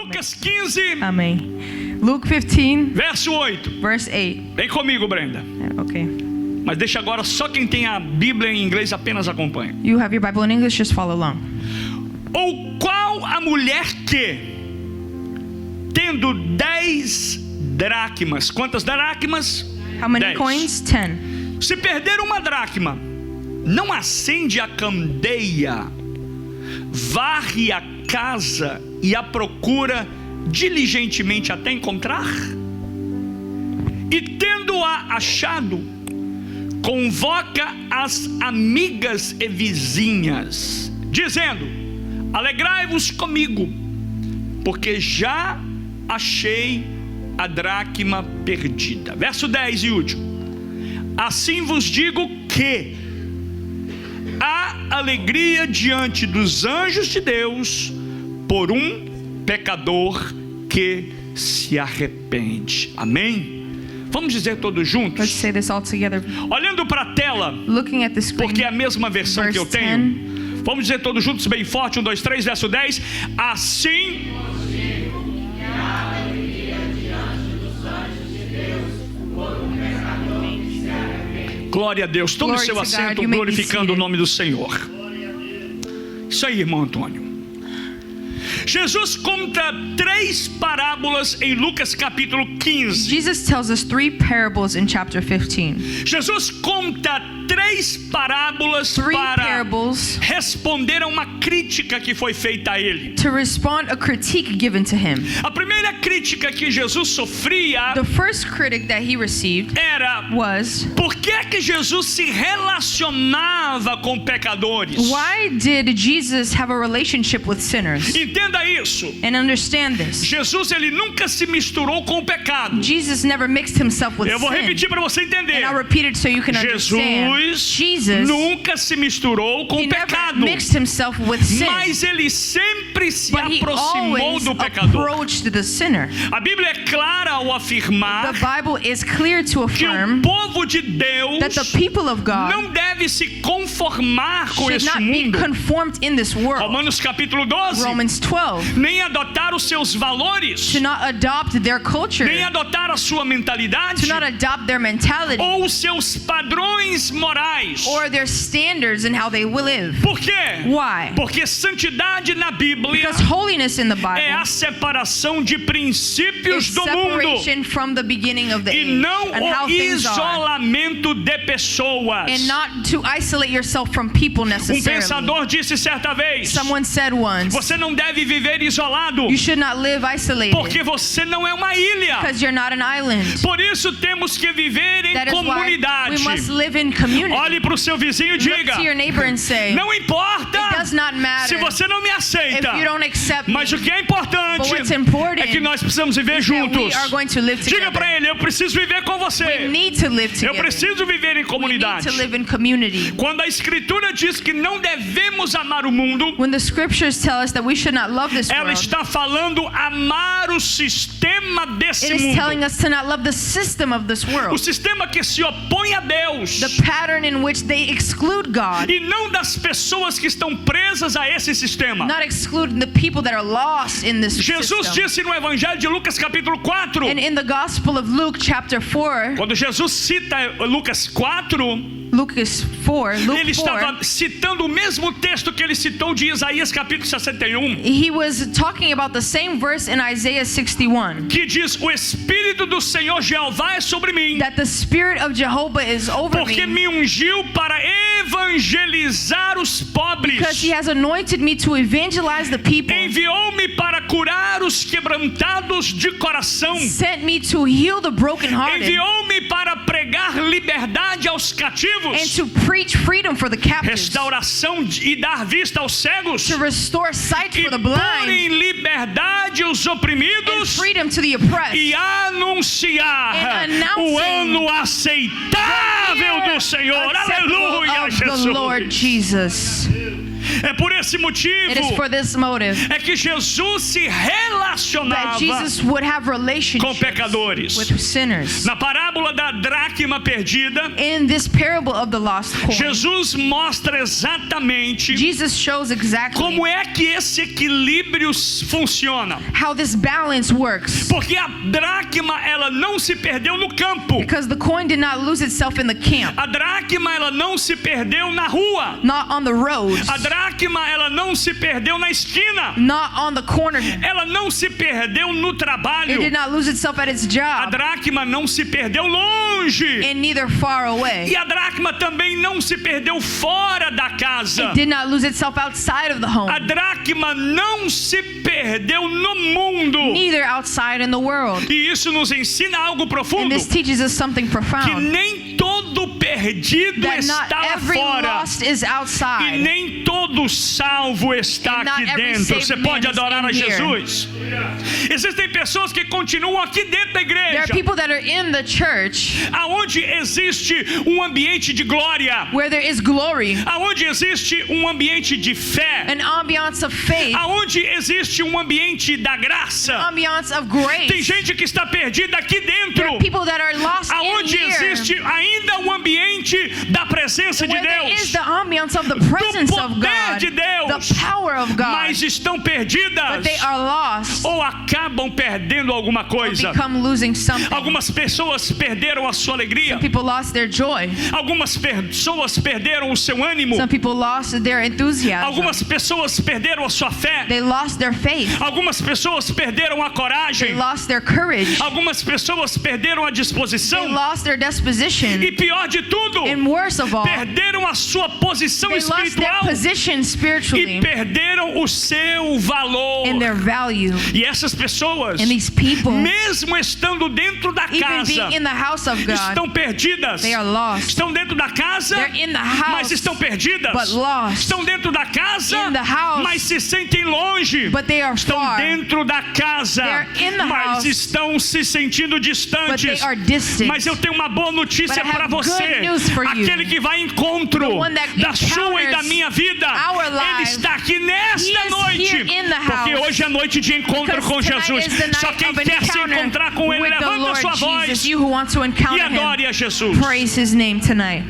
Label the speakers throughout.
Speaker 1: Lucas 15.
Speaker 2: Amém. Luke 15,
Speaker 1: Verso 8.
Speaker 2: verse 8.
Speaker 1: Vem comigo, Brenda.
Speaker 2: Okay.
Speaker 1: Mas deixa agora, só quem tem a Bíblia em inglês apenas acompanha.
Speaker 2: You have your Bible in English, just follow along.
Speaker 1: Ou qual a mulher que, tendo 10 dracmas, quantas dracmas?
Speaker 2: How many
Speaker 1: 10.
Speaker 2: coins? 10.
Speaker 1: Se perder uma dracma, não acende a candeia, varre a casa e a procura diligentemente até encontrar? E tendo-a achado, convoca as amigas e vizinhas, dizendo: alegrai-vos comigo, porque já achei a dracma perdida. Verso 10 e último. Assim vos digo que há alegria diante dos anjos de Deus por um pecador que se arrepende. Amém? Vamos dizer todos
Speaker 2: Let's
Speaker 1: juntos?
Speaker 2: say this all together.
Speaker 1: Olhando para a tela,
Speaker 2: Looking at the screen.
Speaker 1: porque é a mesma versão que eu
Speaker 2: Verse
Speaker 1: tenho. Vamos dizer todos juntos bem forte, 1, 2, 3, verso 10. Assim glória a Deus. Tome
Speaker 2: Glory
Speaker 1: seu
Speaker 2: to God.
Speaker 1: assento,
Speaker 2: You may be
Speaker 1: glorificando o
Speaker 2: seated.
Speaker 1: nome do Senhor. Isso aí, irmão Antônio. Jesus conta 3 parábolas em Lucas capítulo 15.
Speaker 2: Jesus tells us 3 parables in chapter 15.
Speaker 1: Jesus conta 3 parábolas
Speaker 2: 3
Speaker 1: para
Speaker 2: parables
Speaker 1: responder a uma crítica que foi feita a ele.
Speaker 2: to respond a critique given to him.
Speaker 1: A primeira crítica que Jesus sofria
Speaker 2: The first critic that he received
Speaker 1: era:
Speaker 2: was,
Speaker 1: por que é que Jesus se relacionava com pecadores?
Speaker 2: why did Jesus have a relationship with sinners?
Speaker 1: Entenda isso.
Speaker 2: And understand this.
Speaker 1: Jesus, ele nunca se misturou com o pecado.
Speaker 2: Jesus never mixed himself with
Speaker 1: Eu vou
Speaker 2: sin.
Speaker 1: repetir para você entender.
Speaker 2: And I'll repeat it so you can understand. Jesus
Speaker 1: nunca se misturou com
Speaker 2: he
Speaker 1: o
Speaker 2: never
Speaker 1: pecado,
Speaker 2: mixed himself with sin.
Speaker 1: mas ele sempre se
Speaker 2: But he
Speaker 1: aproximou
Speaker 2: always
Speaker 1: do pecador.
Speaker 2: approached the sinner.
Speaker 1: A Bíblia é clara ao afirmar
Speaker 2: The Bible is clear to
Speaker 1: que o
Speaker 2: affirm
Speaker 1: povo de Deus
Speaker 2: that the people of God
Speaker 1: não deve se conformar com
Speaker 2: should
Speaker 1: este
Speaker 2: not be
Speaker 1: mundo.
Speaker 2: conformed in this world.
Speaker 1: Romanos capítulo 12.
Speaker 2: Romans 12.
Speaker 1: Nem adotar os seus valores,
Speaker 2: To not adopt their culture.
Speaker 1: nem adotar a sua mentalidade,
Speaker 2: To not adopt their mentality
Speaker 1: ou os seus padrões morais.
Speaker 2: or their standards in how they will live.
Speaker 1: Por quê?
Speaker 2: Why?
Speaker 1: Porque santidade na Bíblia
Speaker 2: Because holiness in the
Speaker 1: é a
Speaker 2: Bible
Speaker 1: separação de princípios
Speaker 2: is
Speaker 1: do mundo
Speaker 2: separation from the beginning of the
Speaker 1: e
Speaker 2: age
Speaker 1: não
Speaker 2: and how
Speaker 1: o
Speaker 2: things are.
Speaker 1: isolamento de pessoas.
Speaker 2: And not to isolate yourself from people necessarily.
Speaker 1: Pensador disse certa vez:
Speaker 2: Someone said once,
Speaker 1: você não deve viver isolado,
Speaker 2: you should not live isolated
Speaker 1: porque você não é uma ilha.
Speaker 2: because you're not an island.
Speaker 1: Por isso temos que viver em
Speaker 2: That is why
Speaker 1: comunidade.
Speaker 2: we must live in community.
Speaker 1: Olhe para o seu vizinho e
Speaker 2: Look
Speaker 1: diga:
Speaker 2: to your neighbor and say,
Speaker 1: não importa
Speaker 2: it does not matter
Speaker 1: se você não me
Speaker 2: if
Speaker 1: aceita,
Speaker 2: you don't accept me,
Speaker 1: mas o que é importante
Speaker 2: but what's important
Speaker 1: é que nós precisamos viver
Speaker 2: is that
Speaker 1: juntos.
Speaker 2: we are going to live
Speaker 1: Diga
Speaker 2: together.
Speaker 1: para ele: eu preciso viver com
Speaker 2: We
Speaker 1: você.
Speaker 2: need to live
Speaker 1: Eu
Speaker 2: together.
Speaker 1: preciso viver em
Speaker 2: We need
Speaker 1: comunidade.
Speaker 2: to live in community.
Speaker 1: Quando a Escritura diz que não devemos amar o mundo,
Speaker 2: When the scriptures tell us that we should not love this
Speaker 1: ela
Speaker 2: world,
Speaker 1: está falando amar o sistema desse
Speaker 2: it is telling
Speaker 1: mundo.
Speaker 2: us to not love the system of this
Speaker 1: O
Speaker 2: world,
Speaker 1: sistema que se opõe a Deus
Speaker 2: the pattern in which they exclude God,
Speaker 1: e não das pessoas que estão presas a esse sistema.
Speaker 2: not excluding the people that are lost in this
Speaker 1: Jesus
Speaker 2: system.
Speaker 1: disse no Evangelho de Lucas capítulo 4,
Speaker 2: And in the Gospel of Luke chapter 4,
Speaker 1: quando Jesus cita Lucas 4,
Speaker 2: Luke
Speaker 1: ele
Speaker 2: 4,
Speaker 1: estava citando o mesmo texto que ele citou de Isaías capítulo 61,
Speaker 2: he was talking about the same verse in Isaiah 61,
Speaker 1: que diz: o Espírito do Senhor Jeová é sobre mim,
Speaker 2: that the Spirit of Jehovah is over
Speaker 1: porque
Speaker 2: me,
Speaker 1: me ungiu para evangelizar os pobres,
Speaker 2: because he has anointed me to evangelize the people,
Speaker 1: enviou-me para curar os quebrantados de coração,
Speaker 2: sent me to heal the brokenhearted,
Speaker 1: enviou-me para pregar liberdade aos
Speaker 2: and
Speaker 1: cativos,
Speaker 2: to preach freedom for the captives,
Speaker 1: restauração e dar vista aos cegos,
Speaker 2: to restore sight
Speaker 1: e
Speaker 2: for the
Speaker 1: pôr
Speaker 2: blind,
Speaker 1: em liberdade os
Speaker 2: and
Speaker 1: oprimidos,
Speaker 2: freedom to the oppressed,
Speaker 1: e anunciar
Speaker 2: and announcing
Speaker 1: o ano aceitável do Senhor.
Speaker 2: acceptable
Speaker 1: Aleluia,
Speaker 2: of the Lord
Speaker 1: Jesus.
Speaker 2: Jesus.
Speaker 1: É por esse motivo
Speaker 2: It is for this motive
Speaker 1: é que Jesus se
Speaker 2: that
Speaker 1: relacionava
Speaker 2: Jesus would have
Speaker 1: com
Speaker 2: relationships
Speaker 1: pecadores.
Speaker 2: with sinners.
Speaker 1: Na parábola da dracma perdida,
Speaker 2: In this parable of the lost coin,
Speaker 1: Jesus mostra exatamente
Speaker 2: Jesus shows exactly
Speaker 1: como é que esse equilíbrio funciona.
Speaker 2: how this balance works.
Speaker 1: Porque a dracma, ela não se perdeu no campo.
Speaker 2: Because the coin did not lose itself in the camp,
Speaker 1: A dracma, ela não se perdeu na rua.
Speaker 2: not on the roads,
Speaker 1: A dracma, ela não se perdeu na esquina.
Speaker 2: not on the corner.
Speaker 1: Ela não se perdeu no
Speaker 2: It
Speaker 1: trabalho.
Speaker 2: did not lose itself at its
Speaker 1: A
Speaker 2: job,
Speaker 1: dracma não se perdeu longe.
Speaker 2: and neither far away.
Speaker 1: E a dracma também não se perdeu fora da casa.
Speaker 2: It did not lose itself outside of the home,
Speaker 1: A dracma não se perdeu no mundo.
Speaker 2: neither outside in the world.
Speaker 1: E isso nos ensina algo
Speaker 2: And
Speaker 1: profundo.
Speaker 2: this teaches us something
Speaker 1: Que
Speaker 2: profound,
Speaker 1: nem todo perdido
Speaker 2: that not
Speaker 1: está lá
Speaker 2: every
Speaker 1: fora.
Speaker 2: lost is
Speaker 1: E
Speaker 2: outside,
Speaker 1: nem todo salvo está
Speaker 2: And not
Speaker 1: aqui
Speaker 2: every
Speaker 1: dentro.
Speaker 2: saved
Speaker 1: Você
Speaker 2: man
Speaker 1: pode
Speaker 2: is
Speaker 1: adorar a
Speaker 2: in here.
Speaker 1: Jesus. Existem pessoas que continuam aqui dentro da
Speaker 2: there are
Speaker 1: igreja,
Speaker 2: people that are in the church
Speaker 1: aonde existe ambiente de glória,
Speaker 2: where there is glory,
Speaker 1: aonde existe ambiente de fé,
Speaker 2: an ambiance of faith,
Speaker 1: aonde existe ambiente da graça.
Speaker 2: ambiance of
Speaker 1: Tem
Speaker 2: grace.
Speaker 1: gente que está perdida aqui
Speaker 2: There
Speaker 1: dentro,
Speaker 2: are people that are lost in
Speaker 1: aonde
Speaker 2: here,
Speaker 1: existe ainda ambiente da presença de
Speaker 2: where there is
Speaker 1: Deus,
Speaker 2: the ambiance of the presence of
Speaker 1: poder
Speaker 2: God,
Speaker 1: de Deus,
Speaker 2: the power of God,
Speaker 1: mas estão
Speaker 2: but
Speaker 1: perdidas
Speaker 2: they are lost
Speaker 1: ou acabam perdendo alguma
Speaker 2: or
Speaker 1: coisa.
Speaker 2: become losing something.
Speaker 1: Algumas pessoas perderam a sua alegria.
Speaker 2: People lost their joy.
Speaker 1: Algumas pessoas perderam o seu ânimo.
Speaker 2: Some people lost their enthusiasm.
Speaker 1: Algumas pessoas perderam a sua fé.
Speaker 2: They lost their faith.
Speaker 1: Algumas pessoas perderam a
Speaker 2: They
Speaker 1: coragem.
Speaker 2: lost their courage.
Speaker 1: Algumas pessoas perderam a
Speaker 2: They
Speaker 1: disposição.
Speaker 2: lost their disposition.
Speaker 1: E pior de tudo,
Speaker 2: And worst of all,
Speaker 1: perderam a sua posição
Speaker 2: they lost their
Speaker 1: espiritual
Speaker 2: position
Speaker 1: e
Speaker 2: spiritually
Speaker 1: perderam o seu valor.
Speaker 2: and their value.
Speaker 1: E essas pessoas,
Speaker 2: And these people,
Speaker 1: mesmo estando dentro da
Speaker 2: even
Speaker 1: casa,
Speaker 2: being in the house of God,
Speaker 1: estão perdidas.
Speaker 2: they are lost.
Speaker 1: Estão dentro da casa,
Speaker 2: They're in the house,
Speaker 1: mas estão perdidas.
Speaker 2: but lost.
Speaker 1: Estão dentro da casa,
Speaker 2: In the house,
Speaker 1: mas se sentem longe.
Speaker 2: But they are
Speaker 1: Estão
Speaker 2: far.
Speaker 1: dentro da casa,
Speaker 2: They're in the
Speaker 1: mas
Speaker 2: house,
Speaker 1: estão se sentindo
Speaker 2: But they
Speaker 1: distantes.
Speaker 2: are distant.
Speaker 1: Mas eu tenho uma boa notícia
Speaker 2: But I have
Speaker 1: para você.
Speaker 2: good news for you.
Speaker 1: Aquele que vai ao encontro
Speaker 2: The one that
Speaker 1: da sua e da
Speaker 2: encounters
Speaker 1: minha vida,
Speaker 2: our
Speaker 1: ele
Speaker 2: lives.
Speaker 1: está aqui nesta
Speaker 2: He is
Speaker 1: noite.
Speaker 2: here in the
Speaker 1: Porque
Speaker 2: house.
Speaker 1: hoje é noite de encontro
Speaker 2: Because
Speaker 1: com
Speaker 2: tonight
Speaker 1: Jesus.
Speaker 2: is the night
Speaker 1: Só quem
Speaker 2: of
Speaker 1: quer se
Speaker 2: encounter
Speaker 1: encontrar com ele,
Speaker 2: with the
Speaker 1: levanta
Speaker 2: Lord
Speaker 1: sua voz
Speaker 2: Jesus. You who want to
Speaker 1: e
Speaker 2: encounter
Speaker 1: adore
Speaker 2: Him,
Speaker 1: a Jesus.
Speaker 2: praise His name tonight.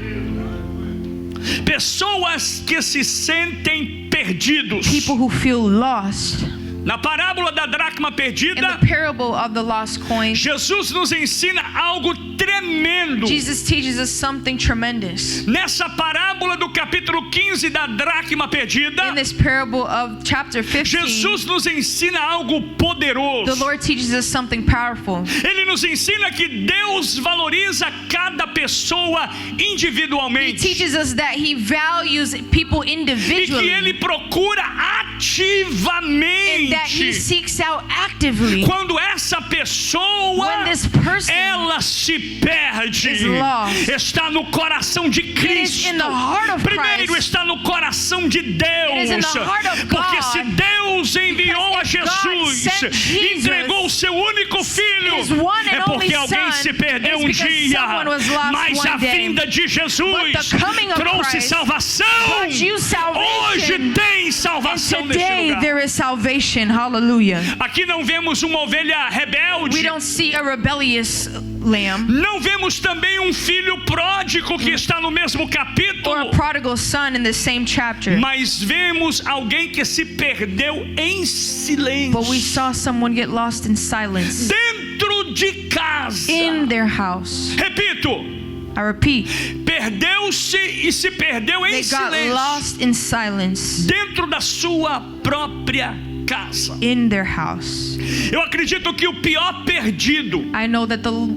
Speaker 1: Pessoas que se sentem perdidos.
Speaker 2: People who feel lost.
Speaker 1: Na parábola da dracma
Speaker 2: In
Speaker 1: perdida,
Speaker 2: the parable of the lost coin,
Speaker 1: Jesus nos ensina algo tremendo.
Speaker 2: Jesus teaches us something tremendous.
Speaker 1: Nessa parábola do capítulo 15 da dracma perdida,
Speaker 2: In this parable of chapter 15,
Speaker 1: Jesus nos ensina algo
Speaker 2: the
Speaker 1: poderoso.
Speaker 2: Lord teaches us something powerful.
Speaker 1: Ele nos ensina que Deus valoriza cada pessoa
Speaker 2: He
Speaker 1: individualmente
Speaker 2: teaches us that He values people
Speaker 1: e que
Speaker 2: individually,
Speaker 1: Ele procura
Speaker 2: and
Speaker 1: ativamente
Speaker 2: that He seeks out actively
Speaker 1: quando essa pessoa
Speaker 2: when this person
Speaker 1: ela se perde.
Speaker 2: is lost.
Speaker 1: Está no coração de
Speaker 2: is
Speaker 1: Cristo.
Speaker 2: in the heart of
Speaker 1: Primeiro
Speaker 2: Christ.
Speaker 1: está no coração de Deus.
Speaker 2: is in the heart of
Speaker 1: Porque
Speaker 2: God.
Speaker 1: se Deus enviou a
Speaker 2: Because if God
Speaker 1: Jesus,
Speaker 2: sent Jesus,
Speaker 1: entregou o seu único filho,
Speaker 2: His one and
Speaker 1: é porque
Speaker 2: only
Speaker 1: alguém
Speaker 2: Son,
Speaker 1: se perdeu
Speaker 2: is
Speaker 1: um
Speaker 2: because
Speaker 1: dia.
Speaker 2: someone was lost
Speaker 1: Mas
Speaker 2: one
Speaker 1: a
Speaker 2: day.
Speaker 1: vinda de Jesus
Speaker 2: But the coming of
Speaker 1: trouxe
Speaker 2: Christ
Speaker 1: salvação.
Speaker 2: brought you salvation.
Speaker 1: Hoje tem
Speaker 2: And
Speaker 1: salvação neste
Speaker 2: today
Speaker 1: lugar.
Speaker 2: there is salvation. Hallelujah.
Speaker 1: Aqui não vemos uma ovelha rebelde.
Speaker 2: We don't see a rebellious lamb
Speaker 1: Não vemos também um filho pródigo que está no mesmo
Speaker 2: or a
Speaker 1: capítulo.
Speaker 2: prodigal son in the same chapter.
Speaker 1: Mas vemos alguém que se perdeu em silêncio.
Speaker 2: But we saw someone get lost in silence
Speaker 1: Dentro de casa.
Speaker 2: in their house.
Speaker 1: Repito,
Speaker 2: I repeat,
Speaker 1: perdeu-se e se perdeu em
Speaker 2: they got
Speaker 1: silêncio.
Speaker 2: lost in silence
Speaker 1: Dentro da sua própria casa.
Speaker 2: in their house.
Speaker 1: Eu acredito que o pior perdido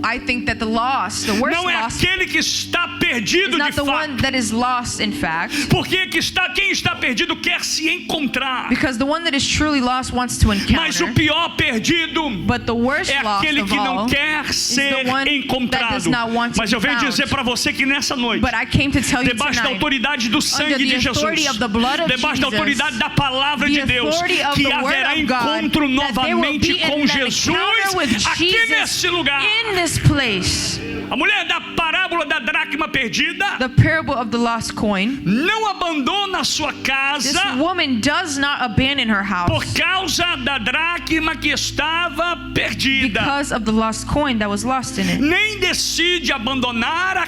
Speaker 2: I think that the lost, the worst
Speaker 1: não é
Speaker 2: lost,
Speaker 1: aquele que está
Speaker 2: is
Speaker 1: perdido de
Speaker 2: not the one
Speaker 1: fato.
Speaker 2: that is lost in fact,
Speaker 1: Porque quem está perdido quer se encontrar.
Speaker 2: because the one that is truly lost wants to
Speaker 1: Mas o
Speaker 2: encounter.
Speaker 1: pior perdido
Speaker 2: But the worst
Speaker 1: é
Speaker 2: lost
Speaker 1: aquele
Speaker 2: of
Speaker 1: que não
Speaker 2: all
Speaker 1: quer ser
Speaker 2: the one that
Speaker 1: encontrado.
Speaker 2: does not want to
Speaker 1: Mas eu venho
Speaker 2: be found.
Speaker 1: dizer para você que nessa noite,
Speaker 2: But I came to tell you
Speaker 1: debaixo da
Speaker 2: tonight,
Speaker 1: autoridade do sangue
Speaker 2: under the
Speaker 1: de Jesus,
Speaker 2: authority of the blood of
Speaker 1: debaixo da
Speaker 2: Jesus,
Speaker 1: autoridade da palavra
Speaker 2: the
Speaker 1: de Deus,
Speaker 2: authority of
Speaker 1: que
Speaker 2: the
Speaker 1: há haverá
Speaker 2: word of God,
Speaker 1: encontro
Speaker 2: that there will
Speaker 1: novamente
Speaker 2: be
Speaker 1: com
Speaker 2: an
Speaker 1: Jesus
Speaker 2: encounter with
Speaker 1: aqui
Speaker 2: Jesus
Speaker 1: nesse lugar.
Speaker 2: in this place.
Speaker 1: A mulher da parábola da dracma perdida
Speaker 2: The parable of the lost coin.
Speaker 1: não abandona a sua
Speaker 2: This
Speaker 1: casa
Speaker 2: woman does not abandon her
Speaker 1: por
Speaker 2: house
Speaker 1: causa da dracma que estava perdida.
Speaker 2: because of the lost coin that was lost in it.
Speaker 1: Nem decide abandonar a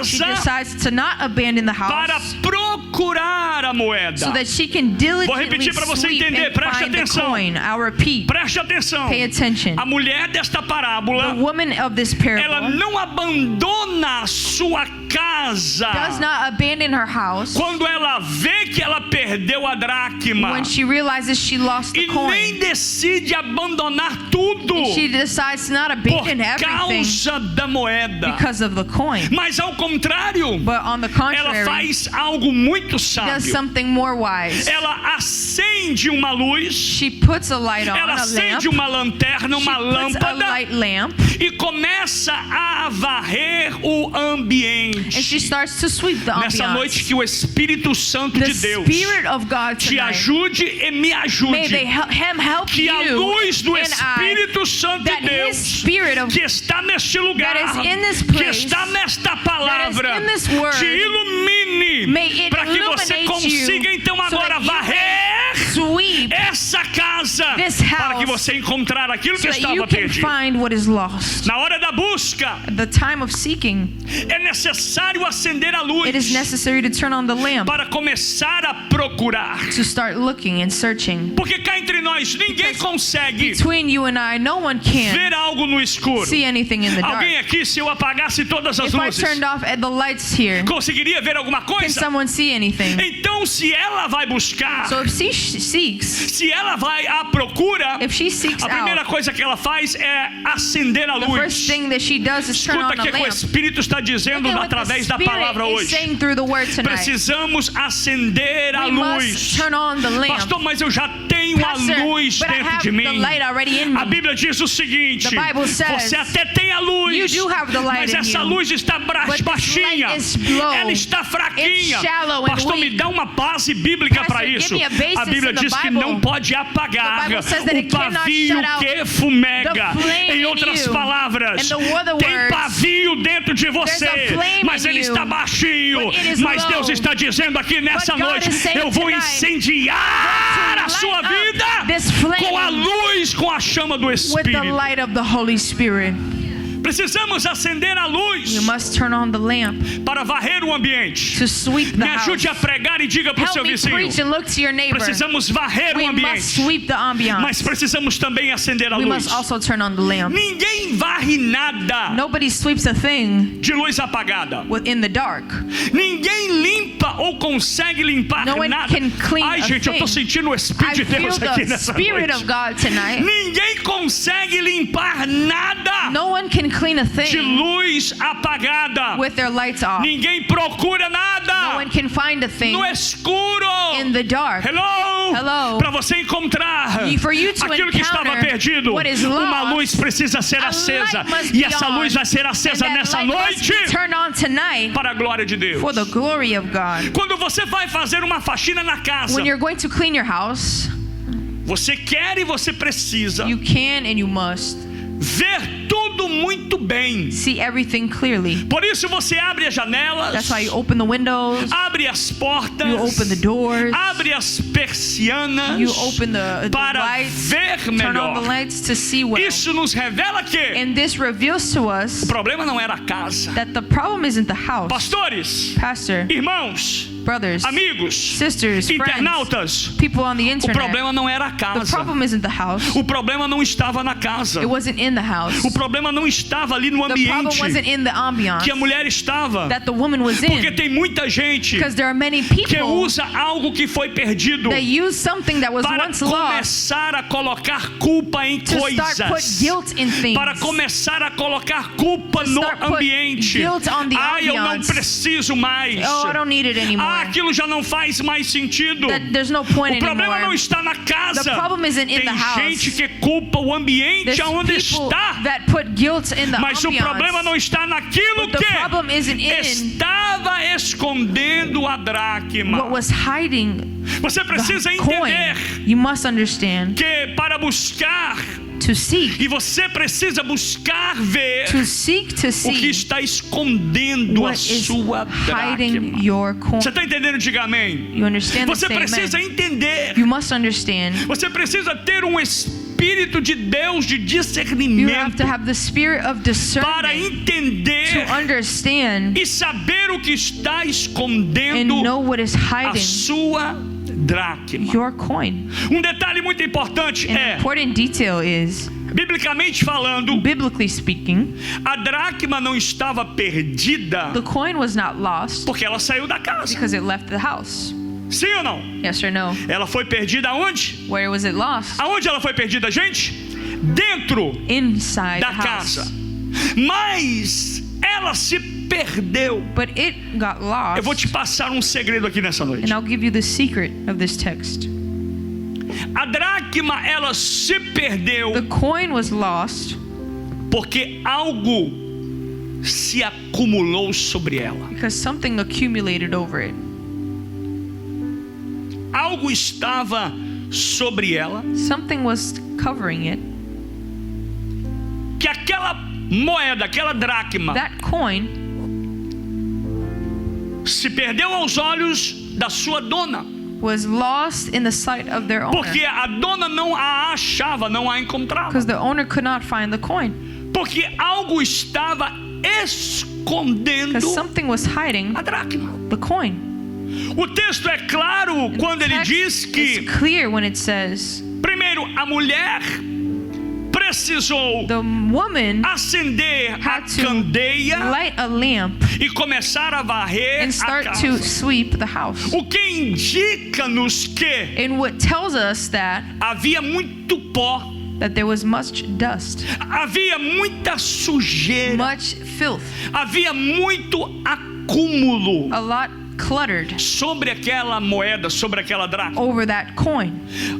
Speaker 2: She
Speaker 1: casa
Speaker 2: decides to not abandon the
Speaker 1: para
Speaker 2: house
Speaker 1: procurar a moeda.
Speaker 2: so that she can
Speaker 1: Vou
Speaker 2: diligently
Speaker 1: repetir para você
Speaker 2: sweep
Speaker 1: entender,
Speaker 2: and
Speaker 1: preste
Speaker 2: find the
Speaker 1: atenção.
Speaker 2: coin. I'll repeat.
Speaker 1: Preste atenção.
Speaker 2: Pay attention.
Speaker 1: A mulher desta
Speaker 2: The
Speaker 1: parábola,
Speaker 2: woman of this
Speaker 1: ela
Speaker 2: parable
Speaker 1: não abandona a sua casa
Speaker 2: does not abandon her house
Speaker 1: quando ela vê que ela perdeu a dracma
Speaker 2: when she realizes she lost the
Speaker 1: e nem
Speaker 2: coin.
Speaker 1: decide abandonar tudo
Speaker 2: She decides to not
Speaker 1: por
Speaker 2: abandon everything
Speaker 1: causa da moeda.
Speaker 2: because of the coin.
Speaker 1: Mas ao contrário,
Speaker 2: But on the
Speaker 1: ela
Speaker 2: contrary,
Speaker 1: faz algo muito
Speaker 2: she does
Speaker 1: sábio.
Speaker 2: something more wise.
Speaker 1: Ela acende uma luz,
Speaker 2: She puts a light on,
Speaker 1: ela
Speaker 2: a lamp.
Speaker 1: acende uma lanterna,
Speaker 2: She
Speaker 1: uma
Speaker 2: puts a
Speaker 1: lâmpada
Speaker 2: light lamp
Speaker 1: e começa a varrer o ambiente.
Speaker 2: and she starts to sweep the
Speaker 1: Nessa noite
Speaker 2: ambiance.
Speaker 1: que o Espírito Santo
Speaker 2: The
Speaker 1: de Deus
Speaker 2: Spirit of God
Speaker 1: te
Speaker 2: tonight,
Speaker 1: ajude e me
Speaker 2: may
Speaker 1: ajude.
Speaker 2: him help
Speaker 1: Que a
Speaker 2: you
Speaker 1: luz do
Speaker 2: and I,
Speaker 1: Espírito Santo de
Speaker 2: that His
Speaker 1: Deus
Speaker 2: Spirit of
Speaker 1: que está neste lugar,
Speaker 2: that is in this
Speaker 1: que
Speaker 2: place,
Speaker 1: está nesta palavra,
Speaker 2: that is in this word,
Speaker 1: te ilumine
Speaker 2: may it
Speaker 1: para que você
Speaker 2: illuminate
Speaker 1: consiga
Speaker 2: you
Speaker 1: então
Speaker 2: so
Speaker 1: agora
Speaker 2: that you
Speaker 1: varrer
Speaker 2: sweep
Speaker 1: essa casa
Speaker 2: this
Speaker 1: para que
Speaker 2: house
Speaker 1: você encontrar aquilo
Speaker 2: so
Speaker 1: que
Speaker 2: that you
Speaker 1: estava
Speaker 2: can
Speaker 1: perdido.
Speaker 2: find what is lost.
Speaker 1: Na hora da busca,
Speaker 2: At the time of seeking,
Speaker 1: é necessário acender a luz
Speaker 2: it is necessary to turn on the lamp
Speaker 1: para começar a procurar.
Speaker 2: to start looking and searching.
Speaker 1: Porque cá entre nós ninguém consegue
Speaker 2: Between you and I, no one can
Speaker 1: ver algo no escuro.
Speaker 2: see anything in the dark.
Speaker 1: Alguém aqui, se eu apagasse todas as
Speaker 2: If I
Speaker 1: luzes,
Speaker 2: turned off at the lights here,
Speaker 1: conseguiria ver alguma
Speaker 2: can
Speaker 1: coisa?
Speaker 2: someone see anything?
Speaker 1: Então, se ela vai buscar,
Speaker 2: So if she seeks,
Speaker 1: se ela vai à procura,
Speaker 2: if she seeks
Speaker 1: a primeira
Speaker 2: out,
Speaker 1: coisa que ela faz é acender a
Speaker 2: the
Speaker 1: luz.
Speaker 2: first thing that she does is turn
Speaker 1: Escuta
Speaker 2: on
Speaker 1: o
Speaker 2: the
Speaker 1: que o
Speaker 2: lamp.
Speaker 1: Espírito está dizendo
Speaker 2: Look at what the
Speaker 1: através da palavra
Speaker 2: Spirit is
Speaker 1: hoje.
Speaker 2: saying through the word tonight.
Speaker 1: Precisamos acender a
Speaker 2: We
Speaker 1: luz.
Speaker 2: must turn on the lamp.
Speaker 1: Pastor, mas eu já tenho a
Speaker 2: Pastor,
Speaker 1: luz
Speaker 2: but I
Speaker 1: dentro
Speaker 2: have
Speaker 1: de
Speaker 2: the
Speaker 1: mim.
Speaker 2: light already in
Speaker 1: A
Speaker 2: me.
Speaker 1: Bíblia diz o seguinte:
Speaker 2: The Bible says,
Speaker 1: você até tem a luz,
Speaker 2: you do have the light
Speaker 1: mas
Speaker 2: in
Speaker 1: essa
Speaker 2: you,
Speaker 1: luz está
Speaker 2: but this
Speaker 1: baixinha,
Speaker 2: light is low.
Speaker 1: ela está fraquinha.
Speaker 2: It's shallow and
Speaker 1: Pastor, me
Speaker 2: weak.
Speaker 1: dá uma base bíblica
Speaker 2: Pastor,
Speaker 1: para
Speaker 2: give
Speaker 1: isso.
Speaker 2: me a basis
Speaker 1: A Bíblia
Speaker 2: in the
Speaker 1: diz que
Speaker 2: Bible.
Speaker 1: não pode apagar
Speaker 2: The Bible says that
Speaker 1: o
Speaker 2: it cannot
Speaker 1: pavio
Speaker 2: shut out
Speaker 1: que fumega.
Speaker 2: the flame
Speaker 1: Em
Speaker 2: in
Speaker 1: outras
Speaker 2: you.
Speaker 1: palavras,
Speaker 2: In the other
Speaker 1: tem
Speaker 2: words,
Speaker 1: pavio dentro de
Speaker 2: there's
Speaker 1: você,
Speaker 2: a flame
Speaker 1: mas
Speaker 2: in
Speaker 1: ele
Speaker 2: you,
Speaker 1: está baixinho.
Speaker 2: but it is
Speaker 1: Mas
Speaker 2: low.
Speaker 1: Deus está dizendo aqui nessa
Speaker 2: But God
Speaker 1: noite:
Speaker 2: is saying
Speaker 1: eu vou
Speaker 2: tonight,
Speaker 1: incendiar
Speaker 2: to
Speaker 1: a sua
Speaker 2: light up
Speaker 1: vida
Speaker 2: this flame
Speaker 1: com a luz, com a chama do
Speaker 2: with the
Speaker 1: Espírito.
Speaker 2: light of the Holy Spirit.
Speaker 1: Precisamos acender a luz
Speaker 2: You must turn on the lamp
Speaker 1: para varrer o ambiente.
Speaker 2: to sweep the
Speaker 1: Me
Speaker 2: house.
Speaker 1: ajude a pregar e diga para o
Speaker 2: Help
Speaker 1: seu
Speaker 2: me
Speaker 1: vizinho:
Speaker 2: preach and look to your neighbor.
Speaker 1: precisamos varrer o
Speaker 2: We must
Speaker 1: ambiente,
Speaker 2: sweep the ambiance.
Speaker 1: mas precisamos também acender a
Speaker 2: We
Speaker 1: luz.
Speaker 2: must also turn on the lamp.
Speaker 1: Ninguém varre nada
Speaker 2: Nobody sweeps a thing
Speaker 1: de luz apagada.
Speaker 2: within the dark.
Speaker 1: Ninguém limpa ou consegue limpar
Speaker 2: No one
Speaker 1: nada.
Speaker 2: can clean
Speaker 1: Ai,
Speaker 2: a
Speaker 1: gente, eu estou
Speaker 2: thing.
Speaker 1: sentindo o Espírito
Speaker 2: I
Speaker 1: de
Speaker 2: feel
Speaker 1: Deus aqui
Speaker 2: the
Speaker 1: nessa
Speaker 2: Spirit of
Speaker 1: noite.
Speaker 2: God tonight.
Speaker 1: Ninguém consegue limpar nada
Speaker 2: No one can clean a
Speaker 1: de
Speaker 2: thing
Speaker 1: luz apagada.
Speaker 2: with their lights off.
Speaker 1: Ninguém procura
Speaker 2: No
Speaker 1: nada
Speaker 2: one can find a thing
Speaker 1: no escuro.
Speaker 2: in the dark.
Speaker 1: Hello?
Speaker 2: Hello.
Speaker 1: Para você encontrar
Speaker 2: For you to
Speaker 1: aquilo que estava
Speaker 2: encounter
Speaker 1: perdido,
Speaker 2: what is
Speaker 1: uma
Speaker 2: lost,
Speaker 1: luz precisa ser
Speaker 2: a
Speaker 1: acesa.
Speaker 2: light must
Speaker 1: E
Speaker 2: be
Speaker 1: essa
Speaker 2: on.
Speaker 1: luz vai ser
Speaker 2: And
Speaker 1: acesa
Speaker 2: that
Speaker 1: nessa
Speaker 2: light must
Speaker 1: noite
Speaker 2: be turned on tonight
Speaker 1: para a glória de Deus.
Speaker 2: for the glory of God.
Speaker 1: Quando você vai fazer uma faxina na casa,
Speaker 2: When you're going to clean your house,
Speaker 1: você quer e você precisa
Speaker 2: you can and you must
Speaker 1: ver tudo muito bem.
Speaker 2: see everything clearly.
Speaker 1: Por isso você abre as janelas,
Speaker 2: That's why you open the windows,
Speaker 1: abre as portas,
Speaker 2: you open the doors,
Speaker 1: abre as persianas
Speaker 2: you open the
Speaker 1: para
Speaker 2: lights,
Speaker 1: ver
Speaker 2: turn on the
Speaker 1: melhor.
Speaker 2: lights to see well.
Speaker 1: Isso nos revela que
Speaker 2: And this reveals to
Speaker 1: o
Speaker 2: us
Speaker 1: problema não era a casa.
Speaker 2: that the problem isn't the house.
Speaker 1: Pastores,
Speaker 2: Pastor,
Speaker 1: irmãos,
Speaker 2: brothers,
Speaker 1: amigos,
Speaker 2: sisters, friends,
Speaker 1: internautas,
Speaker 2: people on the
Speaker 1: o
Speaker 2: internet.
Speaker 1: problema não era a
Speaker 2: The
Speaker 1: casa.
Speaker 2: problem isn't the house.
Speaker 1: O problema não estava na casa.
Speaker 2: It wasn't in the house.
Speaker 1: O problema não estava ali no
Speaker 2: The problem wasn't
Speaker 1: ambiente
Speaker 2: in the ambiance
Speaker 1: que a mulher estava.
Speaker 2: that the woman was
Speaker 1: Porque
Speaker 2: in.
Speaker 1: tem muita gente
Speaker 2: Because there are many
Speaker 1: que
Speaker 2: people
Speaker 1: usa algo que foi perdido
Speaker 2: that use something that was
Speaker 1: para
Speaker 2: once lost
Speaker 1: começar a colocar culpa em
Speaker 2: to start put
Speaker 1: coisas.
Speaker 2: guilt in things.
Speaker 1: Para começar a colocar culpa
Speaker 2: To
Speaker 1: no
Speaker 2: start put
Speaker 1: ambiente.
Speaker 2: guilt on the
Speaker 1: Ai, eu não
Speaker 2: ambiance.
Speaker 1: preciso mais.
Speaker 2: Oh, I don't need it anymore.
Speaker 1: aquilo já não faz mais sentido.
Speaker 2: That there's no point
Speaker 1: O problema
Speaker 2: anymore.
Speaker 1: não está na casa.
Speaker 2: The problem isn't in
Speaker 1: Tem
Speaker 2: the house.
Speaker 1: gente que culpa o ambiente
Speaker 2: There's
Speaker 1: aonde
Speaker 2: people
Speaker 1: está.
Speaker 2: that put guilt in the
Speaker 1: Mas o problema
Speaker 2: ambiance.
Speaker 1: não está naquilo
Speaker 2: But the problem isn't
Speaker 1: que
Speaker 2: in
Speaker 1: estava escondendo a dracma.
Speaker 2: what was hiding
Speaker 1: Você precisa
Speaker 2: the coin.
Speaker 1: entender
Speaker 2: You must understand.
Speaker 1: que para buscar,
Speaker 2: To seek.
Speaker 1: e você precisa buscar ver
Speaker 2: To seek to
Speaker 1: o que
Speaker 2: see
Speaker 1: está escondendo a
Speaker 2: what is
Speaker 1: sua
Speaker 2: hiding
Speaker 1: dracma.
Speaker 2: your coin.
Speaker 1: Você está entendendo? Diga amém.
Speaker 2: You understand the
Speaker 1: Você
Speaker 2: same,
Speaker 1: precisa
Speaker 2: amen?
Speaker 1: entender.
Speaker 2: You must understand.
Speaker 1: Você precisa ter um espírito de Deus de
Speaker 2: You have
Speaker 1: discernimento
Speaker 2: to have the spirit of
Speaker 1: para
Speaker 2: discernment
Speaker 1: entender
Speaker 2: to understand
Speaker 1: e saber o que está
Speaker 2: and
Speaker 1: escondendo
Speaker 2: know what is
Speaker 1: a
Speaker 2: hiding
Speaker 1: sua dracma.
Speaker 2: your coin.
Speaker 1: Um detalhe muito importante
Speaker 2: An
Speaker 1: é,
Speaker 2: important detail is,
Speaker 1: biblicamente falando,
Speaker 2: biblically speaking,
Speaker 1: a dracma não estava perdida
Speaker 2: the coin was not lost
Speaker 1: porque ela saiu da casa.
Speaker 2: because it left the house.
Speaker 1: Sim ou não?
Speaker 2: Yes or no?
Speaker 1: Ela foi perdida aonde?
Speaker 2: Where was it lost?
Speaker 1: Aonde ela foi perdida, gente? Dentro
Speaker 2: Inside
Speaker 1: da
Speaker 2: the
Speaker 1: casa.
Speaker 2: house.
Speaker 1: Mas ela se perdeu.
Speaker 2: But it got
Speaker 1: Eu vou
Speaker 2: lost.
Speaker 1: te passar um segredo aqui nessa noite.
Speaker 2: And I'll give you the secret of this text.
Speaker 1: A dracma, ela se perdeu
Speaker 2: The coin was lost
Speaker 1: porque algo se acumulou sobre ela.
Speaker 2: because something accumulated over it.
Speaker 1: Algo estava sobre ela
Speaker 2: Something was covering it.
Speaker 1: que aquela moeda, aquela dracma,
Speaker 2: That coin
Speaker 1: se perdeu aos olhos da sua dona.
Speaker 2: was lost in the sight of their owner
Speaker 1: Porque a dona não a achava, não a encontrava.
Speaker 2: because the owner could not find the coin
Speaker 1: Porque algo estava escondendo
Speaker 2: because something was hiding
Speaker 1: a dracma.
Speaker 2: the coin.
Speaker 1: O texto é claro quando ele
Speaker 2: Text
Speaker 1: diz
Speaker 2: is
Speaker 1: que,
Speaker 2: clear when it says
Speaker 1: primeiro, a mulher precisou
Speaker 2: the woman
Speaker 1: acender a
Speaker 2: had to
Speaker 1: candeia
Speaker 2: light a lamp
Speaker 1: e começar a varrer
Speaker 2: and
Speaker 1: a
Speaker 2: start to
Speaker 1: casa.
Speaker 2: sweep the house.
Speaker 1: O que indica-nos que
Speaker 2: And what tells us that
Speaker 1: havia muito pó,
Speaker 2: there was much dust,
Speaker 1: havia muita sujeira,
Speaker 2: much filth,
Speaker 1: havia muito acúmulo
Speaker 2: a lot cluttered
Speaker 1: sobre aquela moeda, sobre aquela dracma.
Speaker 2: over that coin.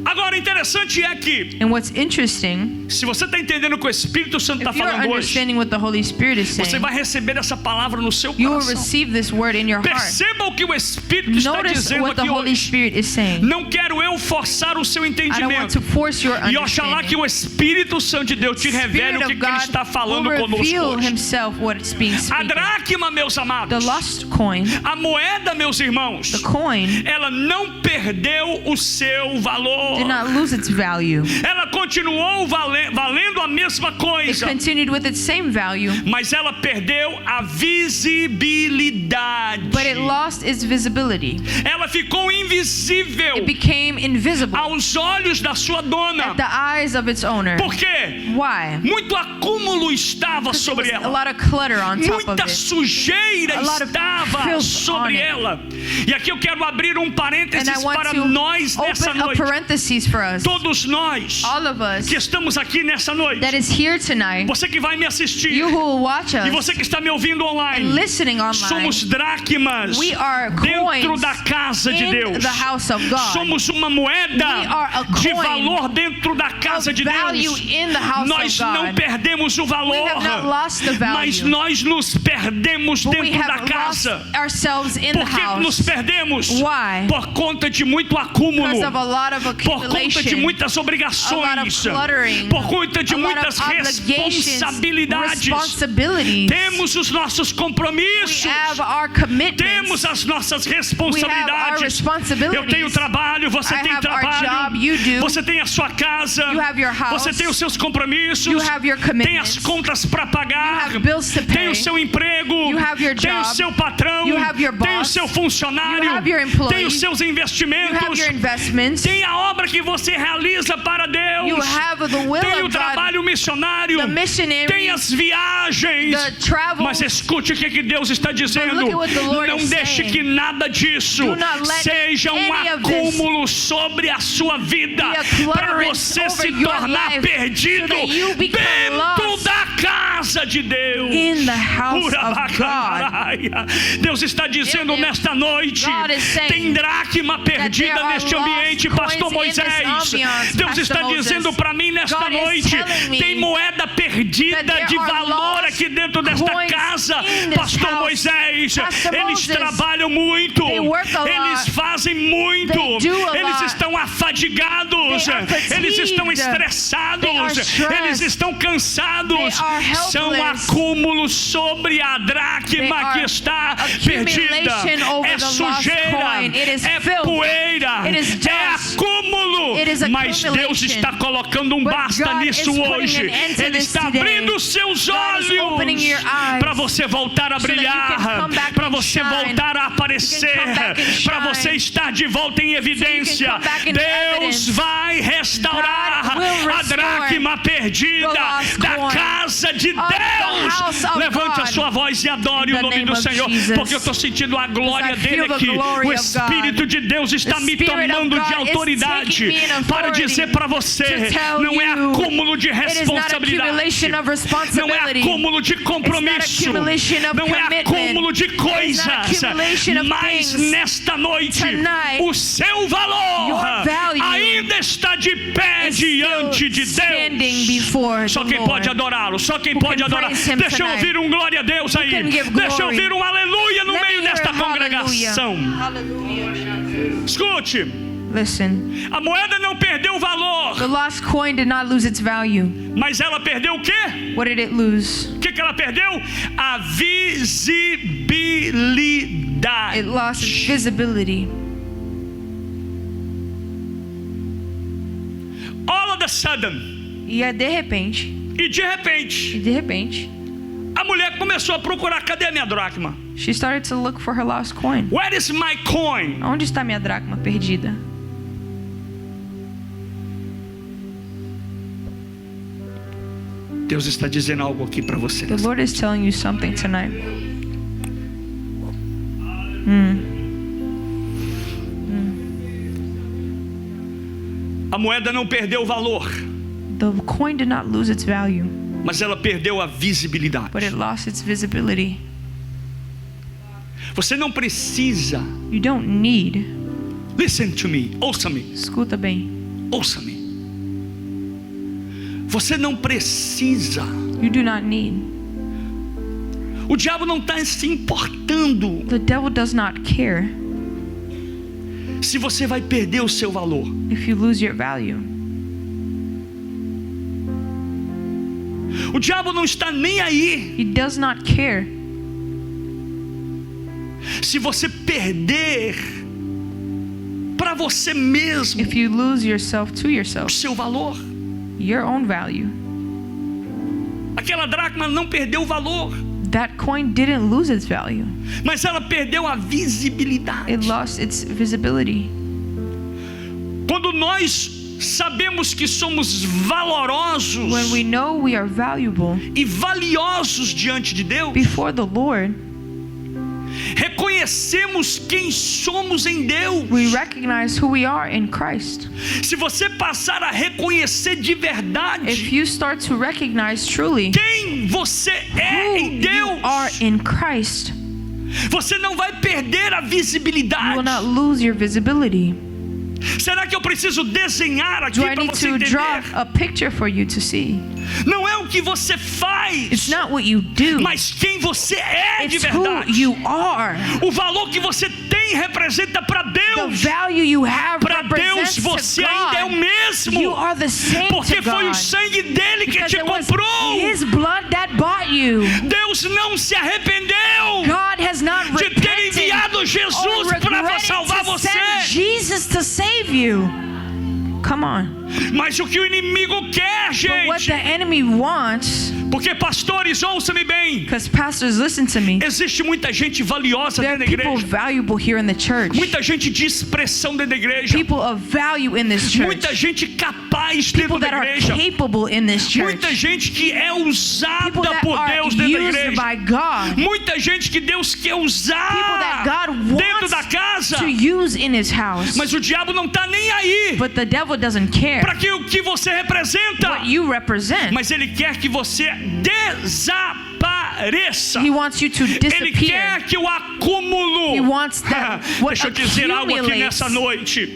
Speaker 1: Agora, interessante é que,
Speaker 2: And what's interesting,
Speaker 1: se você está entendendo o que o Espírito Santo está
Speaker 2: if you're
Speaker 1: falando hoje,
Speaker 2: understanding what the Holy Spirit is
Speaker 1: você
Speaker 2: saying,
Speaker 1: vai receber essa palavra no seu
Speaker 2: you will
Speaker 1: coração.
Speaker 2: receive this word in your heart.
Speaker 1: Perceba o que o Espírito está
Speaker 2: Notice
Speaker 1: dizendo
Speaker 2: what the
Speaker 1: aqui
Speaker 2: Holy
Speaker 1: hoje.
Speaker 2: Spirit is saying.
Speaker 1: Não quero eu forçar o seu
Speaker 2: I don't want
Speaker 1: entendimento.
Speaker 2: to force your
Speaker 1: E oxalá que
Speaker 2: understanding.
Speaker 1: o Espírito Santo de Deus te revele
Speaker 2: Spirit
Speaker 1: o que
Speaker 2: of
Speaker 1: ele
Speaker 2: God
Speaker 1: está falando
Speaker 2: will
Speaker 1: conosco
Speaker 2: reveal
Speaker 1: hoje.
Speaker 2: himself what it's being
Speaker 1: A
Speaker 2: spoken.
Speaker 1: dracma, meus
Speaker 2: The
Speaker 1: amados,
Speaker 2: lost coin,
Speaker 1: a moeda, meus irmãos,
Speaker 2: the coin,
Speaker 1: ela não perdeu o seu valor.
Speaker 2: did not lose its value.
Speaker 1: Ela continuou valendo a mesma
Speaker 2: It
Speaker 1: coisa,
Speaker 2: continued with its same value,
Speaker 1: mas ela perdeu a visibilidade.
Speaker 2: but it lost its visibility.
Speaker 1: Ela ficou invisível
Speaker 2: It became invisible
Speaker 1: aos olhos da sua dona.
Speaker 2: at the eyes of its owner.
Speaker 1: Por quê?
Speaker 2: Why?
Speaker 1: Muito acúmulo estava
Speaker 2: Because
Speaker 1: sobre
Speaker 2: there was a
Speaker 1: ela.
Speaker 2: lot of clutter on top of
Speaker 1: Muita
Speaker 2: it.
Speaker 1: sujeira
Speaker 2: A lot of
Speaker 1: estava
Speaker 2: filth
Speaker 1: sobre
Speaker 2: on it.
Speaker 1: ela. E aqui eu quero abrir um
Speaker 2: And
Speaker 1: parênteses
Speaker 2: I want
Speaker 1: para
Speaker 2: to
Speaker 1: nós nessa
Speaker 2: open a
Speaker 1: noite.
Speaker 2: parenthesis for us,
Speaker 1: Todos nós
Speaker 2: all of us
Speaker 1: que estamos aqui nessa noite.
Speaker 2: that is here tonight,
Speaker 1: Você que vai me assistir
Speaker 2: you who will watch
Speaker 1: e
Speaker 2: us
Speaker 1: você que está me ouvindo
Speaker 2: and
Speaker 1: online.
Speaker 2: listening online,
Speaker 1: Somos dracmas
Speaker 2: we are
Speaker 1: dentro
Speaker 2: coins
Speaker 1: da casa de
Speaker 2: in
Speaker 1: Deus.
Speaker 2: the house of God.
Speaker 1: Somos uma
Speaker 2: We
Speaker 1: moeda
Speaker 2: are a
Speaker 1: de
Speaker 2: coin
Speaker 1: valor dentro da casa
Speaker 2: of
Speaker 1: de
Speaker 2: value
Speaker 1: Deus.
Speaker 2: in the house
Speaker 1: Nós
Speaker 2: of
Speaker 1: não
Speaker 2: God.
Speaker 1: perdemos o valor,
Speaker 2: We have not lost the value,
Speaker 1: mas nós nos perdemos
Speaker 2: But we
Speaker 1: dentro da
Speaker 2: have lost
Speaker 1: casa.
Speaker 2: ourselves in the
Speaker 1: Por que nos
Speaker 2: house
Speaker 1: perdemos?
Speaker 2: Why?
Speaker 1: Por conta de muito acúmulo,
Speaker 2: because of a lot of
Speaker 1: por conta de
Speaker 2: accumulation,
Speaker 1: muitas
Speaker 2: a lot of
Speaker 1: obrigações,
Speaker 2: cluttering,
Speaker 1: por conta de
Speaker 2: a lot
Speaker 1: muitas
Speaker 2: of obligations,
Speaker 1: responsabilidades.
Speaker 2: responsibilities.
Speaker 1: Temos os nossos
Speaker 2: We
Speaker 1: compromissos,
Speaker 2: have our commitments.
Speaker 1: temos as nossas
Speaker 2: We have our
Speaker 1: responsabilidades.
Speaker 2: responsibilities.
Speaker 1: Eu tenho trabalho, você
Speaker 2: I
Speaker 1: tem
Speaker 2: have our
Speaker 1: trabalho,
Speaker 2: job, you do.
Speaker 1: você tem a sua casa,
Speaker 2: You have your house.
Speaker 1: você tem os seus compromissos,
Speaker 2: You have your
Speaker 1: tem as
Speaker 2: commitments.
Speaker 1: contas para pagar,
Speaker 2: You have bills to
Speaker 1: tem
Speaker 2: pay.
Speaker 1: o seu emprego,
Speaker 2: You have your
Speaker 1: tem o
Speaker 2: job.
Speaker 1: seu patrão,
Speaker 2: You have your
Speaker 1: tem o
Speaker 2: boss.
Speaker 1: seu funcionário,
Speaker 2: You have your employee.
Speaker 1: tem os seus
Speaker 2: You have
Speaker 1: investimentos,
Speaker 2: your investments.
Speaker 1: tem a obra que você realiza para Deus,
Speaker 2: You have the will
Speaker 1: tem o
Speaker 2: of God,
Speaker 1: trabalho missionário,
Speaker 2: the missionary,
Speaker 1: tem as viagens.
Speaker 2: the travels.
Speaker 1: Mas escute o que Deus está dizendo.
Speaker 2: look at what the Lord
Speaker 1: Não
Speaker 2: is
Speaker 1: deixe
Speaker 2: saying.
Speaker 1: que nada disso
Speaker 2: Do not let
Speaker 1: seja um
Speaker 2: any of this
Speaker 1: acúmulo sobre a sua vida
Speaker 2: be a
Speaker 1: para
Speaker 2: clutterance
Speaker 1: você
Speaker 2: over
Speaker 1: se
Speaker 2: your
Speaker 1: tornar
Speaker 2: life
Speaker 1: perdido
Speaker 2: so that you become
Speaker 1: dentro
Speaker 2: lost
Speaker 1: da casa de Deus.
Speaker 2: In the house of God.
Speaker 1: Deus está dizendo nesta noite,
Speaker 2: God is saying
Speaker 1: tem dracma perdida
Speaker 2: there are
Speaker 1: neste
Speaker 2: lost
Speaker 1: ambiente,
Speaker 2: coins
Speaker 1: pastor
Speaker 2: in this
Speaker 1: Moisés.
Speaker 2: ambiance,
Speaker 1: Deus
Speaker 2: Pastor
Speaker 1: está
Speaker 2: Moses.
Speaker 1: dizendo para mim nesta
Speaker 2: God is
Speaker 1: noite,
Speaker 2: telling me
Speaker 1: tem moeda perdida
Speaker 2: that there
Speaker 1: de
Speaker 2: are
Speaker 1: valor
Speaker 2: lost
Speaker 1: aqui dentro desta
Speaker 2: coins
Speaker 1: casa,
Speaker 2: in this
Speaker 1: pastor
Speaker 2: house.
Speaker 1: Moisés.
Speaker 2: Pastor
Speaker 1: Eles
Speaker 2: Moses,
Speaker 1: trabalham muito,
Speaker 2: they work a lot.
Speaker 1: eles fazem muito,
Speaker 2: They do a
Speaker 1: eles
Speaker 2: lot.
Speaker 1: estão afadigados,
Speaker 2: They are fatigued.
Speaker 1: eles estão
Speaker 2: They are
Speaker 1: estressados,
Speaker 2: stressed.
Speaker 1: eles estão cansados.
Speaker 2: They are
Speaker 1: São
Speaker 2: helpless.
Speaker 1: acúmulos sobre a dracma
Speaker 2: They
Speaker 1: que
Speaker 2: are
Speaker 1: está perdida.
Speaker 2: accumulation over
Speaker 1: É
Speaker 2: the lost
Speaker 1: sujeira,
Speaker 2: coin. It is
Speaker 1: é
Speaker 2: filth.
Speaker 1: poeira,
Speaker 2: It is
Speaker 1: é
Speaker 2: dust.
Speaker 1: acúmulo.
Speaker 2: It is
Speaker 1: Mas Deus
Speaker 2: accumulation.
Speaker 1: está colocando
Speaker 2: But
Speaker 1: basta
Speaker 2: God
Speaker 1: nisso
Speaker 2: is putting
Speaker 1: hoje.
Speaker 2: an end to
Speaker 1: Ele
Speaker 2: this
Speaker 1: está
Speaker 2: today.
Speaker 1: abrindo os seus
Speaker 2: God is opening
Speaker 1: olhos
Speaker 2: your eyes
Speaker 1: para você voltar a
Speaker 2: so that you can
Speaker 1: brilhar,
Speaker 2: come back
Speaker 1: para
Speaker 2: and
Speaker 1: você
Speaker 2: shine.
Speaker 1: voltar a aparecer,
Speaker 2: You can come back and
Speaker 1: para
Speaker 2: shine.
Speaker 1: você estar de volta em evidência.
Speaker 2: come back in
Speaker 1: Deus
Speaker 2: evidence.
Speaker 1: vai restaurar
Speaker 2: God will
Speaker 1: a
Speaker 2: restore
Speaker 1: dracma perdida
Speaker 2: the lost
Speaker 1: da
Speaker 2: coin
Speaker 1: casa de
Speaker 2: of the house
Speaker 1: Deus.
Speaker 2: of
Speaker 1: Levante a
Speaker 2: God.
Speaker 1: sua voz e adore
Speaker 2: In
Speaker 1: o
Speaker 2: the
Speaker 1: nome
Speaker 2: name
Speaker 1: do
Speaker 2: of
Speaker 1: Senhor,
Speaker 2: Jesus.
Speaker 1: porque eu estou sentindo a glória
Speaker 2: Because I
Speaker 1: dele
Speaker 2: feel the
Speaker 1: aqui.
Speaker 2: glory
Speaker 1: O
Speaker 2: of
Speaker 1: Espírito
Speaker 2: God.
Speaker 1: de Deus está
Speaker 2: The
Speaker 1: me
Speaker 2: Spirit of
Speaker 1: tomando de
Speaker 2: God is
Speaker 1: autoridade
Speaker 2: taking me in
Speaker 1: para
Speaker 2: authority
Speaker 1: dizer para você,
Speaker 2: to tell
Speaker 1: não é
Speaker 2: you
Speaker 1: acúmulo de
Speaker 2: it is not
Speaker 1: responsabilidade,
Speaker 2: accumulation of
Speaker 1: não é
Speaker 2: responsibility.
Speaker 1: acúmulo de compromisso,
Speaker 2: accumulation of
Speaker 1: não é
Speaker 2: commitment.
Speaker 1: acúmulo de
Speaker 2: It is not
Speaker 1: coisas,
Speaker 2: accumulation of
Speaker 1: mas
Speaker 2: things.
Speaker 1: nesta noite
Speaker 2: Tonight,
Speaker 1: o seu valor
Speaker 2: your value
Speaker 1: ainda está de pé
Speaker 2: is
Speaker 1: diante de
Speaker 2: still standing
Speaker 1: Deus.
Speaker 2: before
Speaker 1: Só
Speaker 2: the
Speaker 1: quem pode
Speaker 2: Lord.
Speaker 1: adorá-lo, só quem
Speaker 2: Who
Speaker 1: pode
Speaker 2: can
Speaker 1: adorar.
Speaker 2: praise him
Speaker 1: Deixa eu
Speaker 2: tonight?
Speaker 1: ouvir um glória a Deus aí.
Speaker 2: can give
Speaker 1: Deixa eu
Speaker 2: glory?
Speaker 1: ouvir um aleluia no
Speaker 2: Let
Speaker 1: meio
Speaker 2: me hear
Speaker 1: desta
Speaker 2: a hallelujah.
Speaker 1: congregação.
Speaker 2: Hallelujah.
Speaker 1: Escute,
Speaker 2: Listen,
Speaker 1: a moeda não perdeu o valor,
Speaker 2: the lost coin did not lose its value.
Speaker 1: mas ela perdeu o quê?
Speaker 2: What did it lose?
Speaker 1: O que ela perdeu? A visibilidade.
Speaker 2: It lost its visibility.
Speaker 1: All of a sudden,
Speaker 2: E de repente,
Speaker 1: a mulher começou a procurar, cadê a minha dracma?
Speaker 2: she started to look for her lost coin.
Speaker 1: Where is my coin?
Speaker 2: Onde está minha dracma perdida?
Speaker 1: Deus está dizendo algo aqui para você.
Speaker 2: The Lord is telling you something tonight.
Speaker 1: A moeda não perdeu o valor,
Speaker 2: The coin did not lose its value,
Speaker 1: mas ela perdeu a visibilidade.
Speaker 2: but it lost its visibility.
Speaker 1: Você não precisa.
Speaker 2: You don't need.
Speaker 1: Listen to me, ouça-me,
Speaker 2: Escuta bem.
Speaker 1: ouça-me. Você não precisa.
Speaker 2: You do not need.
Speaker 1: O diabo não está se importando
Speaker 2: The devil does not care
Speaker 1: se você vai perder o seu valor.
Speaker 2: if you lose your value.
Speaker 1: O diabo não está nem aí
Speaker 2: He does not care
Speaker 1: se você perder para você mesmo
Speaker 2: if you lose yourself to
Speaker 1: o
Speaker 2: yourself,
Speaker 1: seu valor.
Speaker 2: your own value.
Speaker 1: Aquela dracma não perdeu o valor,
Speaker 2: That coin didn't lose its value.
Speaker 1: mas ela perdeu a visibilidade.
Speaker 2: It lost its visibility.
Speaker 1: Quando nós sabemos que somos valorosos
Speaker 2: When we know we are valuable
Speaker 1: e valiosos diante de Deus,
Speaker 2: before the Lord,
Speaker 1: reconhecemos quem somos em Deus.
Speaker 2: we recognize who we are in Christ.
Speaker 1: Se você passar a reconhecer de
Speaker 2: If
Speaker 1: verdade
Speaker 2: you start to recognize truly
Speaker 1: quem você é
Speaker 2: who
Speaker 1: em
Speaker 2: you are
Speaker 1: Deus,
Speaker 2: in Christ,
Speaker 1: você não vai perder a
Speaker 2: you
Speaker 1: visibilidade.
Speaker 2: will not lose your visibility.
Speaker 1: Será que eu preciso desenhar aqui
Speaker 2: Do I
Speaker 1: para
Speaker 2: need
Speaker 1: você
Speaker 2: to draw
Speaker 1: entender?
Speaker 2: a picture for you to see?
Speaker 1: Não é o que você
Speaker 2: It's
Speaker 1: faz,
Speaker 2: not what you do.
Speaker 1: mas quem você é de
Speaker 2: It's who
Speaker 1: verdade.
Speaker 2: you are.
Speaker 1: O valor que você tem representa para
Speaker 2: The
Speaker 1: Deus.
Speaker 2: value you have
Speaker 1: Para Deus
Speaker 2: represents to
Speaker 1: você ainda é o
Speaker 2: God.
Speaker 1: mesmo,
Speaker 2: You are the same
Speaker 1: porque
Speaker 2: to
Speaker 1: foi o
Speaker 2: God.
Speaker 1: sangue dele que
Speaker 2: Because
Speaker 1: te
Speaker 2: it was
Speaker 1: comprou.
Speaker 2: His blood that bought you.
Speaker 1: Deus não se arrependeu
Speaker 2: God has not
Speaker 1: de ter
Speaker 2: repented
Speaker 1: enviado
Speaker 2: or
Speaker 1: Jesus para
Speaker 2: regretted
Speaker 1: salvar
Speaker 2: to
Speaker 1: você.
Speaker 2: send Jesus to save you. Come on.
Speaker 1: Mas o que o inimigo quer,
Speaker 2: But what
Speaker 1: gente,
Speaker 2: the enemy wants,
Speaker 1: porque pastores, ouça-me bem,
Speaker 2: because pastors, listen to me.
Speaker 1: existe muita gente valiosa
Speaker 2: There are
Speaker 1: dentro da
Speaker 2: people
Speaker 1: igreja,
Speaker 2: valuable here in the church.
Speaker 1: muita gente de expressão dentro da igreja,
Speaker 2: People of value in this church.
Speaker 1: muita gente capaz capaz dentro
Speaker 2: People
Speaker 1: da
Speaker 2: that are
Speaker 1: igreja.
Speaker 2: capable in this church.
Speaker 1: Muita gente que é
Speaker 2: People
Speaker 1: usada
Speaker 2: that
Speaker 1: por
Speaker 2: are
Speaker 1: Deus dentro da
Speaker 2: used
Speaker 1: igreja.
Speaker 2: by God.
Speaker 1: Muita gente que Deus quer
Speaker 2: People
Speaker 1: usar
Speaker 2: that God
Speaker 1: dentro da
Speaker 2: wants
Speaker 1: casa.
Speaker 2: to use in His house.
Speaker 1: Mas o diabo não está nem aí
Speaker 2: But the devil doesn't care
Speaker 1: para o que você representa.
Speaker 2: what you represent.
Speaker 1: Mas ele quer que você desapareça.
Speaker 2: He wants you to
Speaker 1: Ele
Speaker 2: disappear.
Speaker 1: quer que o acúmulo.
Speaker 2: He wants that what
Speaker 1: Deixa eu dizer algo aqui
Speaker 2: accumulates.
Speaker 1: nessa noite.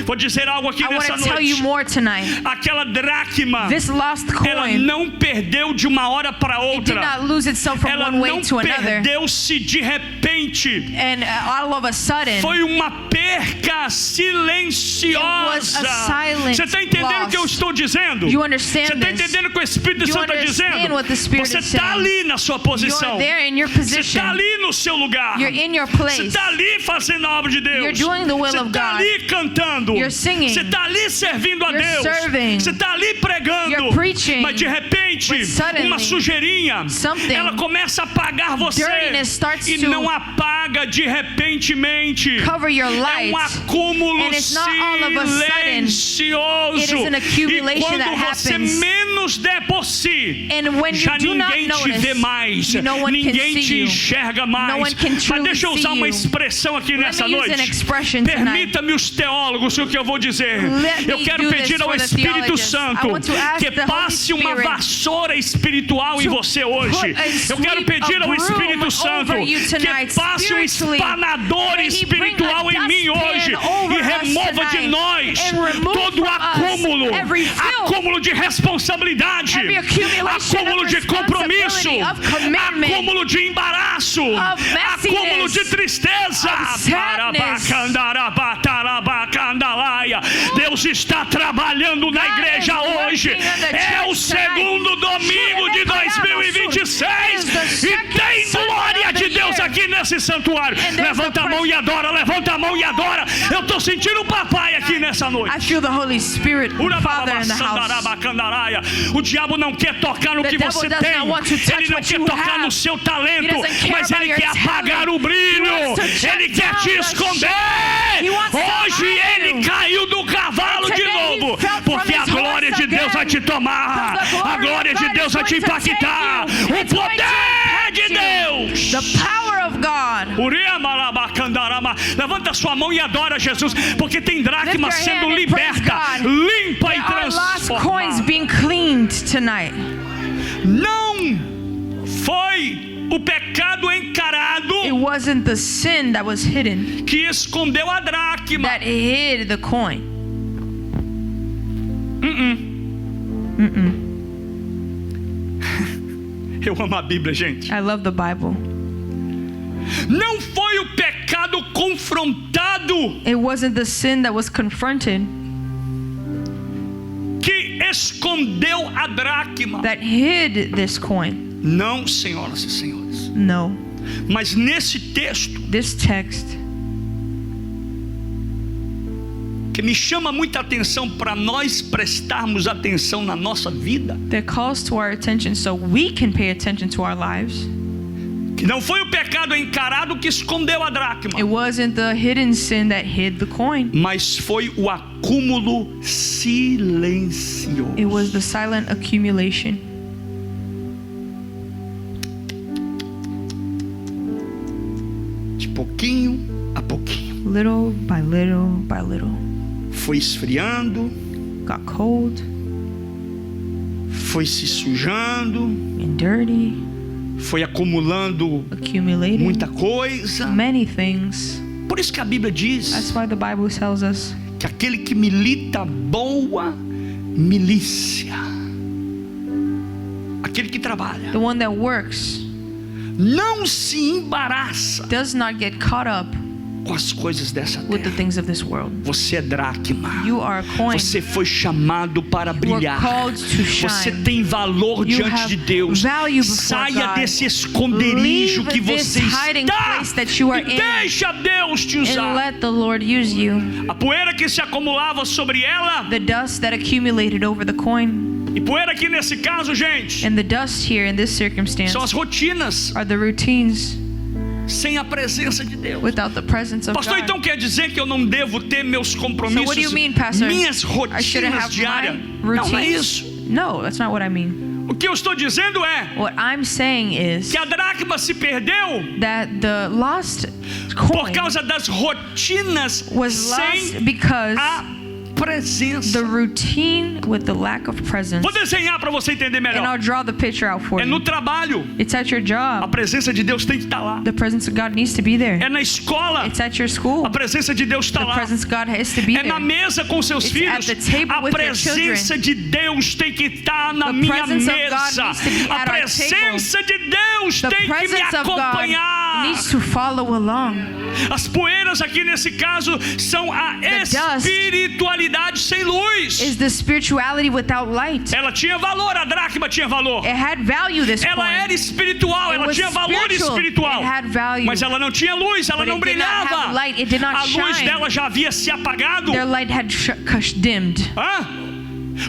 Speaker 1: Vou dizer algo aqui
Speaker 2: I want
Speaker 1: nessa
Speaker 2: to tell you
Speaker 1: noite.
Speaker 2: more tonight.
Speaker 1: Aquela dracma,
Speaker 2: This lost
Speaker 1: ela
Speaker 2: coin,
Speaker 1: não perdeu de uma hora para
Speaker 2: it did
Speaker 1: outra.
Speaker 2: not lose itself from
Speaker 1: Ela
Speaker 2: one way
Speaker 1: não
Speaker 2: to another.
Speaker 1: perdeu-se de repente.
Speaker 2: And all of a sudden,
Speaker 1: Foi uma perca silenciosa.
Speaker 2: It was a silent
Speaker 1: Você está entendendo o que eu
Speaker 2: loss.
Speaker 1: estou dizendo?
Speaker 2: You
Speaker 1: Você
Speaker 2: understand
Speaker 1: está
Speaker 2: this?
Speaker 1: entendendo o que o Espírito
Speaker 2: You
Speaker 1: Santo está
Speaker 2: understand
Speaker 1: dizendo?
Speaker 2: what the Spirit
Speaker 1: Você
Speaker 2: is
Speaker 1: está
Speaker 2: saying.
Speaker 1: ali na sua posição.
Speaker 2: You're there in your
Speaker 1: Você
Speaker 2: position.
Speaker 1: está ali no seu lugar.
Speaker 2: You're in your
Speaker 1: Você
Speaker 2: place.
Speaker 1: está ali fazendo a obra de Deus.
Speaker 2: You're doing the will
Speaker 1: Você
Speaker 2: of
Speaker 1: está
Speaker 2: God.
Speaker 1: ali cantando.
Speaker 2: You're singing.
Speaker 1: Você está ali servindo a
Speaker 2: You're
Speaker 1: Deus.
Speaker 2: serving.
Speaker 1: Você está ali pregando.
Speaker 2: You're preaching.
Speaker 1: Mas de repente,
Speaker 2: But suddenly,
Speaker 1: uma sujeirinha,
Speaker 2: something,
Speaker 1: ela começa a apagar você.
Speaker 2: dirtiness starts
Speaker 1: E
Speaker 2: to
Speaker 1: não apaga de repentemente.
Speaker 2: cover your
Speaker 1: É
Speaker 2: light.
Speaker 1: um acúmulo
Speaker 2: And it's not all of a sudden.
Speaker 1: silencioso.
Speaker 2: It is an
Speaker 1: E
Speaker 2: accumulation
Speaker 1: quando
Speaker 2: that
Speaker 1: você
Speaker 2: happens.
Speaker 1: menos der por si,
Speaker 2: And when
Speaker 1: já
Speaker 2: you do not
Speaker 1: ninguém te
Speaker 2: notice,
Speaker 1: vê mais,
Speaker 2: no one can
Speaker 1: ninguém
Speaker 2: see
Speaker 1: te
Speaker 2: you.
Speaker 1: enxerga mais.
Speaker 2: No one can
Speaker 1: Mas
Speaker 2: truly
Speaker 1: deixa eu usar
Speaker 2: see
Speaker 1: uma
Speaker 2: you.
Speaker 1: expressão aqui
Speaker 2: Let
Speaker 1: nessa
Speaker 2: me use
Speaker 1: noite.
Speaker 2: an expression tonight.
Speaker 1: Permita-me os teólogos o que eu vou dizer.
Speaker 2: Let
Speaker 1: Eu
Speaker 2: me
Speaker 1: quero
Speaker 2: do
Speaker 1: pedir
Speaker 2: this
Speaker 1: ao
Speaker 2: for the
Speaker 1: Espírito
Speaker 2: theologians.
Speaker 1: Santo
Speaker 2: I want to ask
Speaker 1: que
Speaker 2: the Holy
Speaker 1: passe uma
Speaker 2: Spirit
Speaker 1: vassoura espiritual em
Speaker 2: to
Speaker 1: você hoje.
Speaker 2: put a
Speaker 1: Eu quero
Speaker 2: sweep,
Speaker 1: pedir
Speaker 2: a
Speaker 1: ao
Speaker 2: broom
Speaker 1: Espírito Santo
Speaker 2: over you
Speaker 1: que
Speaker 2: tonight,
Speaker 1: passe um
Speaker 2: spiritually,
Speaker 1: espanador
Speaker 2: that he bring
Speaker 1: espiritual
Speaker 2: a
Speaker 1: em mim
Speaker 2: dustpan
Speaker 1: hoje
Speaker 2: over
Speaker 1: e
Speaker 2: us
Speaker 1: remova de
Speaker 2: tonight
Speaker 1: nós
Speaker 2: and remove
Speaker 1: todo o
Speaker 2: from us
Speaker 1: acúmulo,
Speaker 2: every filth,
Speaker 1: acúmulo de responsabilidade,
Speaker 2: every accumulation
Speaker 1: acúmulo
Speaker 2: of
Speaker 1: de compromisso,
Speaker 2: responsibility, of commitment,
Speaker 1: acúmulo de embaraço,
Speaker 2: of messiness,
Speaker 1: acúmulo de tristeza.
Speaker 2: of sadness.
Speaker 1: Deus está trabalhando na
Speaker 2: God
Speaker 1: igreja
Speaker 2: is working
Speaker 1: hoje.
Speaker 2: in the
Speaker 1: É o
Speaker 2: church
Speaker 1: segundo domingo de 2026 e tem glória de Deus aqui nesse santuário. Levanta a mão e adora, levanta a mão e adora. Eu estou sentindo o papai aqui nessa noite.
Speaker 2: I feel the Holy Spirit, Father, in the house.
Speaker 1: O diabo não quer tocar no
Speaker 2: The
Speaker 1: que
Speaker 2: devil
Speaker 1: você
Speaker 2: does
Speaker 1: tem.
Speaker 2: not want to touch
Speaker 1: Ele não
Speaker 2: what
Speaker 1: quer
Speaker 2: you
Speaker 1: tocar
Speaker 2: have.
Speaker 1: no seu talento,
Speaker 2: He doesn't care
Speaker 1: mas
Speaker 2: about
Speaker 1: ele
Speaker 2: your
Speaker 1: quer apagar
Speaker 2: talent.
Speaker 1: o brilho.
Speaker 2: He wants to shut
Speaker 1: Ele quer
Speaker 2: down
Speaker 1: te
Speaker 2: the
Speaker 1: esconder.
Speaker 2: He wants to
Speaker 1: Hoje
Speaker 2: hide
Speaker 1: ele
Speaker 2: you.
Speaker 1: caiu do cavalo de
Speaker 2: Today he
Speaker 1: novo,
Speaker 2: fell from
Speaker 1: porque a
Speaker 2: his
Speaker 1: glória
Speaker 2: horse
Speaker 1: de Deus vai te
Speaker 2: again.
Speaker 1: tomar.
Speaker 2: Because the
Speaker 1: A
Speaker 2: glory
Speaker 1: glória
Speaker 2: of
Speaker 1: de
Speaker 2: God
Speaker 1: Deus
Speaker 2: is
Speaker 1: vai te
Speaker 2: going to take
Speaker 1: impactar.
Speaker 2: you.
Speaker 1: O
Speaker 2: It's going to
Speaker 1: poder de
Speaker 2: impact you.
Speaker 1: Deus.
Speaker 2: The power of God.
Speaker 1: Levanta sua mão e adora Jesus, porque tem dracma
Speaker 2: Lift your
Speaker 1: sendo
Speaker 2: hand and praise
Speaker 1: liberta,
Speaker 2: God.
Speaker 1: limpa e
Speaker 2: There are lost coins
Speaker 1: transformada.
Speaker 2: being cleaned tonight.
Speaker 1: Não foi o pecado encarado
Speaker 2: It wasn't the sin that was hidden
Speaker 1: que escondeu a dracma.
Speaker 2: that hid the coin.
Speaker 1: Eu amo a Bíblia, gente.
Speaker 2: I love the Bible.
Speaker 1: Não foi o pecado confrontado
Speaker 2: It wasn't the sin that was confronted
Speaker 1: que escondeu a dracma.
Speaker 2: that hid this coin.
Speaker 1: Não, senhoras e senhores.
Speaker 2: No.
Speaker 1: Mas nesse texto,
Speaker 2: This text
Speaker 1: que me chama muita atenção para nós prestarmos atenção na nossa vida,
Speaker 2: that calls to our attention so we can pay attention to our lives.
Speaker 1: que não foi o pecado encarado que escondeu a dracma,
Speaker 2: It wasn't the hidden sin that hid the coin.
Speaker 1: mas foi o acúmulo silencioso.
Speaker 2: It was the silent accumulation.
Speaker 1: De pouquinho a pouquinho.
Speaker 2: Little by little by little.
Speaker 1: Foi esfriando,
Speaker 2: Got cold
Speaker 1: foi se sujando,
Speaker 2: and dirty,
Speaker 1: foi acumulando
Speaker 2: accumulating
Speaker 1: muita coisa.
Speaker 2: many things.
Speaker 1: Por isso que a Bíblia diz
Speaker 2: That's why the Bible tells us
Speaker 1: que aquele que milita boa milícia, aquele que trabalha,
Speaker 2: the one that works
Speaker 1: não se embaraça
Speaker 2: does not get caught up
Speaker 1: com as coisas dessa
Speaker 2: with the
Speaker 1: terra.
Speaker 2: things of this world.
Speaker 1: Você é dracma.
Speaker 2: You are a coin.
Speaker 1: Você foi chamado para brilhar.
Speaker 2: called to shine.
Speaker 1: Você tem valor
Speaker 2: You
Speaker 1: diante
Speaker 2: have
Speaker 1: de Deus.
Speaker 2: value before
Speaker 1: Saia
Speaker 2: God.
Speaker 1: desse esconderijo
Speaker 2: Leave
Speaker 1: que você
Speaker 2: this hiding
Speaker 1: está
Speaker 2: place that you are
Speaker 1: e
Speaker 2: in.
Speaker 1: deixa Deus te
Speaker 2: And
Speaker 1: usar.
Speaker 2: let the Lord use you.
Speaker 1: A poeira que se acumulava sobre ela,
Speaker 2: The dust that accumulated over the coin,
Speaker 1: e poeira aqui nesse caso, gente,
Speaker 2: and the dust here in this circumstance
Speaker 1: são as rotinas.
Speaker 2: are the routines.
Speaker 1: sem a presença de Deus.
Speaker 2: without the presence of
Speaker 1: Pastor,
Speaker 2: God.
Speaker 1: então quer dizer que eu não devo ter meus
Speaker 2: So what do
Speaker 1: compromissos,
Speaker 2: you mean, Pastor?
Speaker 1: minhas
Speaker 2: I shouldn't
Speaker 1: rotinas
Speaker 2: have
Speaker 1: diárias?
Speaker 2: my
Speaker 1: Não, não é
Speaker 2: routines?
Speaker 1: isso.
Speaker 2: No, that's not what I mean.
Speaker 1: O que eu estou dizendo é
Speaker 2: What I'm saying is
Speaker 1: que a dracma se perdeu
Speaker 2: that the lost
Speaker 1: por
Speaker 2: coin
Speaker 1: causa das rotinas
Speaker 2: was lost
Speaker 1: sem
Speaker 2: because
Speaker 1: a presença.
Speaker 2: the routine with the lack of presence.
Speaker 1: Vou desenhar para você entender
Speaker 2: And I'll
Speaker 1: melhor.
Speaker 2: draw the picture out for
Speaker 1: É no
Speaker 2: you.
Speaker 1: trabalho.
Speaker 2: It's at your
Speaker 1: A
Speaker 2: job.
Speaker 1: presença de Deus tem que estar lá.
Speaker 2: The presence of God needs to be there.
Speaker 1: É na escola.
Speaker 2: It's at your school.
Speaker 1: A presença de Deus está
Speaker 2: The
Speaker 1: lá.
Speaker 2: presence of God has to be
Speaker 1: É na
Speaker 2: there.
Speaker 1: mesa com seus
Speaker 2: It's
Speaker 1: filhos.
Speaker 2: at the table
Speaker 1: A
Speaker 2: with your
Speaker 1: presença de Deus tem que estar na
Speaker 2: The
Speaker 1: minha
Speaker 2: presence of God
Speaker 1: mesa.
Speaker 2: needs to be
Speaker 1: A
Speaker 2: at our
Speaker 1: presença de Deus
Speaker 2: The
Speaker 1: tem que me
Speaker 2: presence of God
Speaker 1: acompanhar.
Speaker 2: needs to follow along.
Speaker 1: As poeiras aqui nesse caso são a
Speaker 2: The dust
Speaker 1: espiritualidade sem luz.
Speaker 2: is the spirituality without light.
Speaker 1: Ela tinha valor, a dracma tinha valor.
Speaker 2: It had value, this
Speaker 1: Ela
Speaker 2: coin.
Speaker 1: era espiritual,
Speaker 2: It
Speaker 1: ela
Speaker 2: was
Speaker 1: tinha valor
Speaker 2: spiritual.
Speaker 1: espiritual.
Speaker 2: It had value.
Speaker 1: Mas ela não tinha luz, ela
Speaker 2: But
Speaker 1: não
Speaker 2: it did not
Speaker 1: brilhava.
Speaker 2: have light. It did not
Speaker 1: A luz
Speaker 2: shine.
Speaker 1: dela já havia se apagado.
Speaker 2: Their light had dimmed.
Speaker 1: Hã?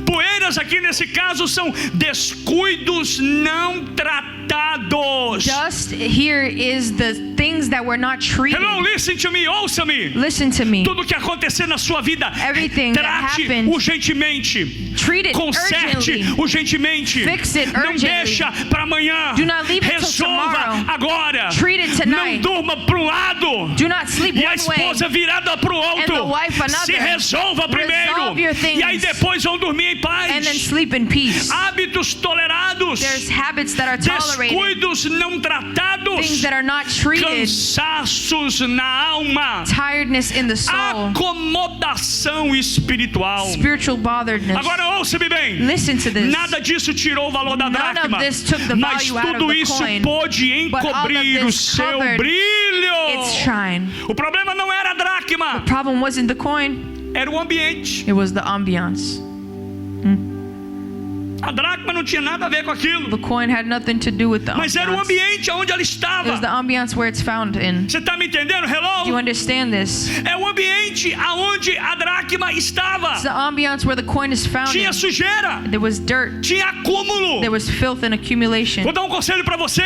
Speaker 1: Poeiras aqui nesse caso são descuidos não tratados.
Speaker 2: Dust here is the things that were not treated.
Speaker 1: Hello, listen to me, ouça-me.
Speaker 2: Listen to me.
Speaker 1: Tudo que acontecer na sua vida,
Speaker 2: Everything that
Speaker 1: trate
Speaker 2: happened,
Speaker 1: urgentemente.
Speaker 2: treat it
Speaker 1: Conserte
Speaker 2: urgently.
Speaker 1: urgentemente.
Speaker 2: Fix it
Speaker 1: Não
Speaker 2: urgently.
Speaker 1: deixa para amanhã.
Speaker 2: Do not leave it till
Speaker 1: Resolva
Speaker 2: tomorrow.
Speaker 1: agora.
Speaker 2: Treat it tonight.
Speaker 1: Não durma para um lado.
Speaker 2: Do not sleep
Speaker 1: E a
Speaker 2: one way.
Speaker 1: esposa virada para o
Speaker 2: And the
Speaker 1: outro.
Speaker 2: wife another.
Speaker 1: Se resolva primeiro.
Speaker 2: Resolve your things.
Speaker 1: E aí depois vão dormir em paz.
Speaker 2: And then sleep in peace.
Speaker 1: Hábitos tolerados.
Speaker 2: There's habits that are tolerated.
Speaker 1: Descuidos não tratados.
Speaker 2: Things that are not treated.
Speaker 1: Cansaços na alma.
Speaker 2: Tiredness in the soul.
Speaker 1: Acomodação espiritual.
Speaker 2: Spiritual botheredness.
Speaker 1: Agora ouça-me bem.
Speaker 2: Listen to this.
Speaker 1: Nada disso tirou o valor da
Speaker 2: None
Speaker 1: dracma.
Speaker 2: of this took the
Speaker 1: Mas
Speaker 2: value out of
Speaker 1: tudo
Speaker 2: the
Speaker 1: isso
Speaker 2: coin.
Speaker 1: pôde
Speaker 2: But all of
Speaker 1: encobrir o
Speaker 2: this
Speaker 1: seu
Speaker 2: covered
Speaker 1: brilho.
Speaker 2: its shine.
Speaker 1: O problema não era a dracma,
Speaker 2: The problem wasn't the coin.
Speaker 1: era o ambiente.
Speaker 2: It was the ambiance.
Speaker 1: A dracma não tinha nada a ver com aquilo.
Speaker 2: The coin had nothing to do with the
Speaker 1: Mas era o
Speaker 2: ambiance.
Speaker 1: ambiente onde ela
Speaker 2: It
Speaker 1: estava.
Speaker 2: was the ambiance where it's found in.
Speaker 1: Você está me entendendo?
Speaker 2: Do you
Speaker 1: Hello?
Speaker 2: understand this?
Speaker 1: É o ambiente aonde a dracma estava.
Speaker 2: It's the ambiance where the coin is found
Speaker 1: Tinha
Speaker 2: in.
Speaker 1: sujeira,
Speaker 2: There was dirt.
Speaker 1: tinha acúmulo.
Speaker 2: There was filth and accumulation.
Speaker 1: Vou dar um conselho para você.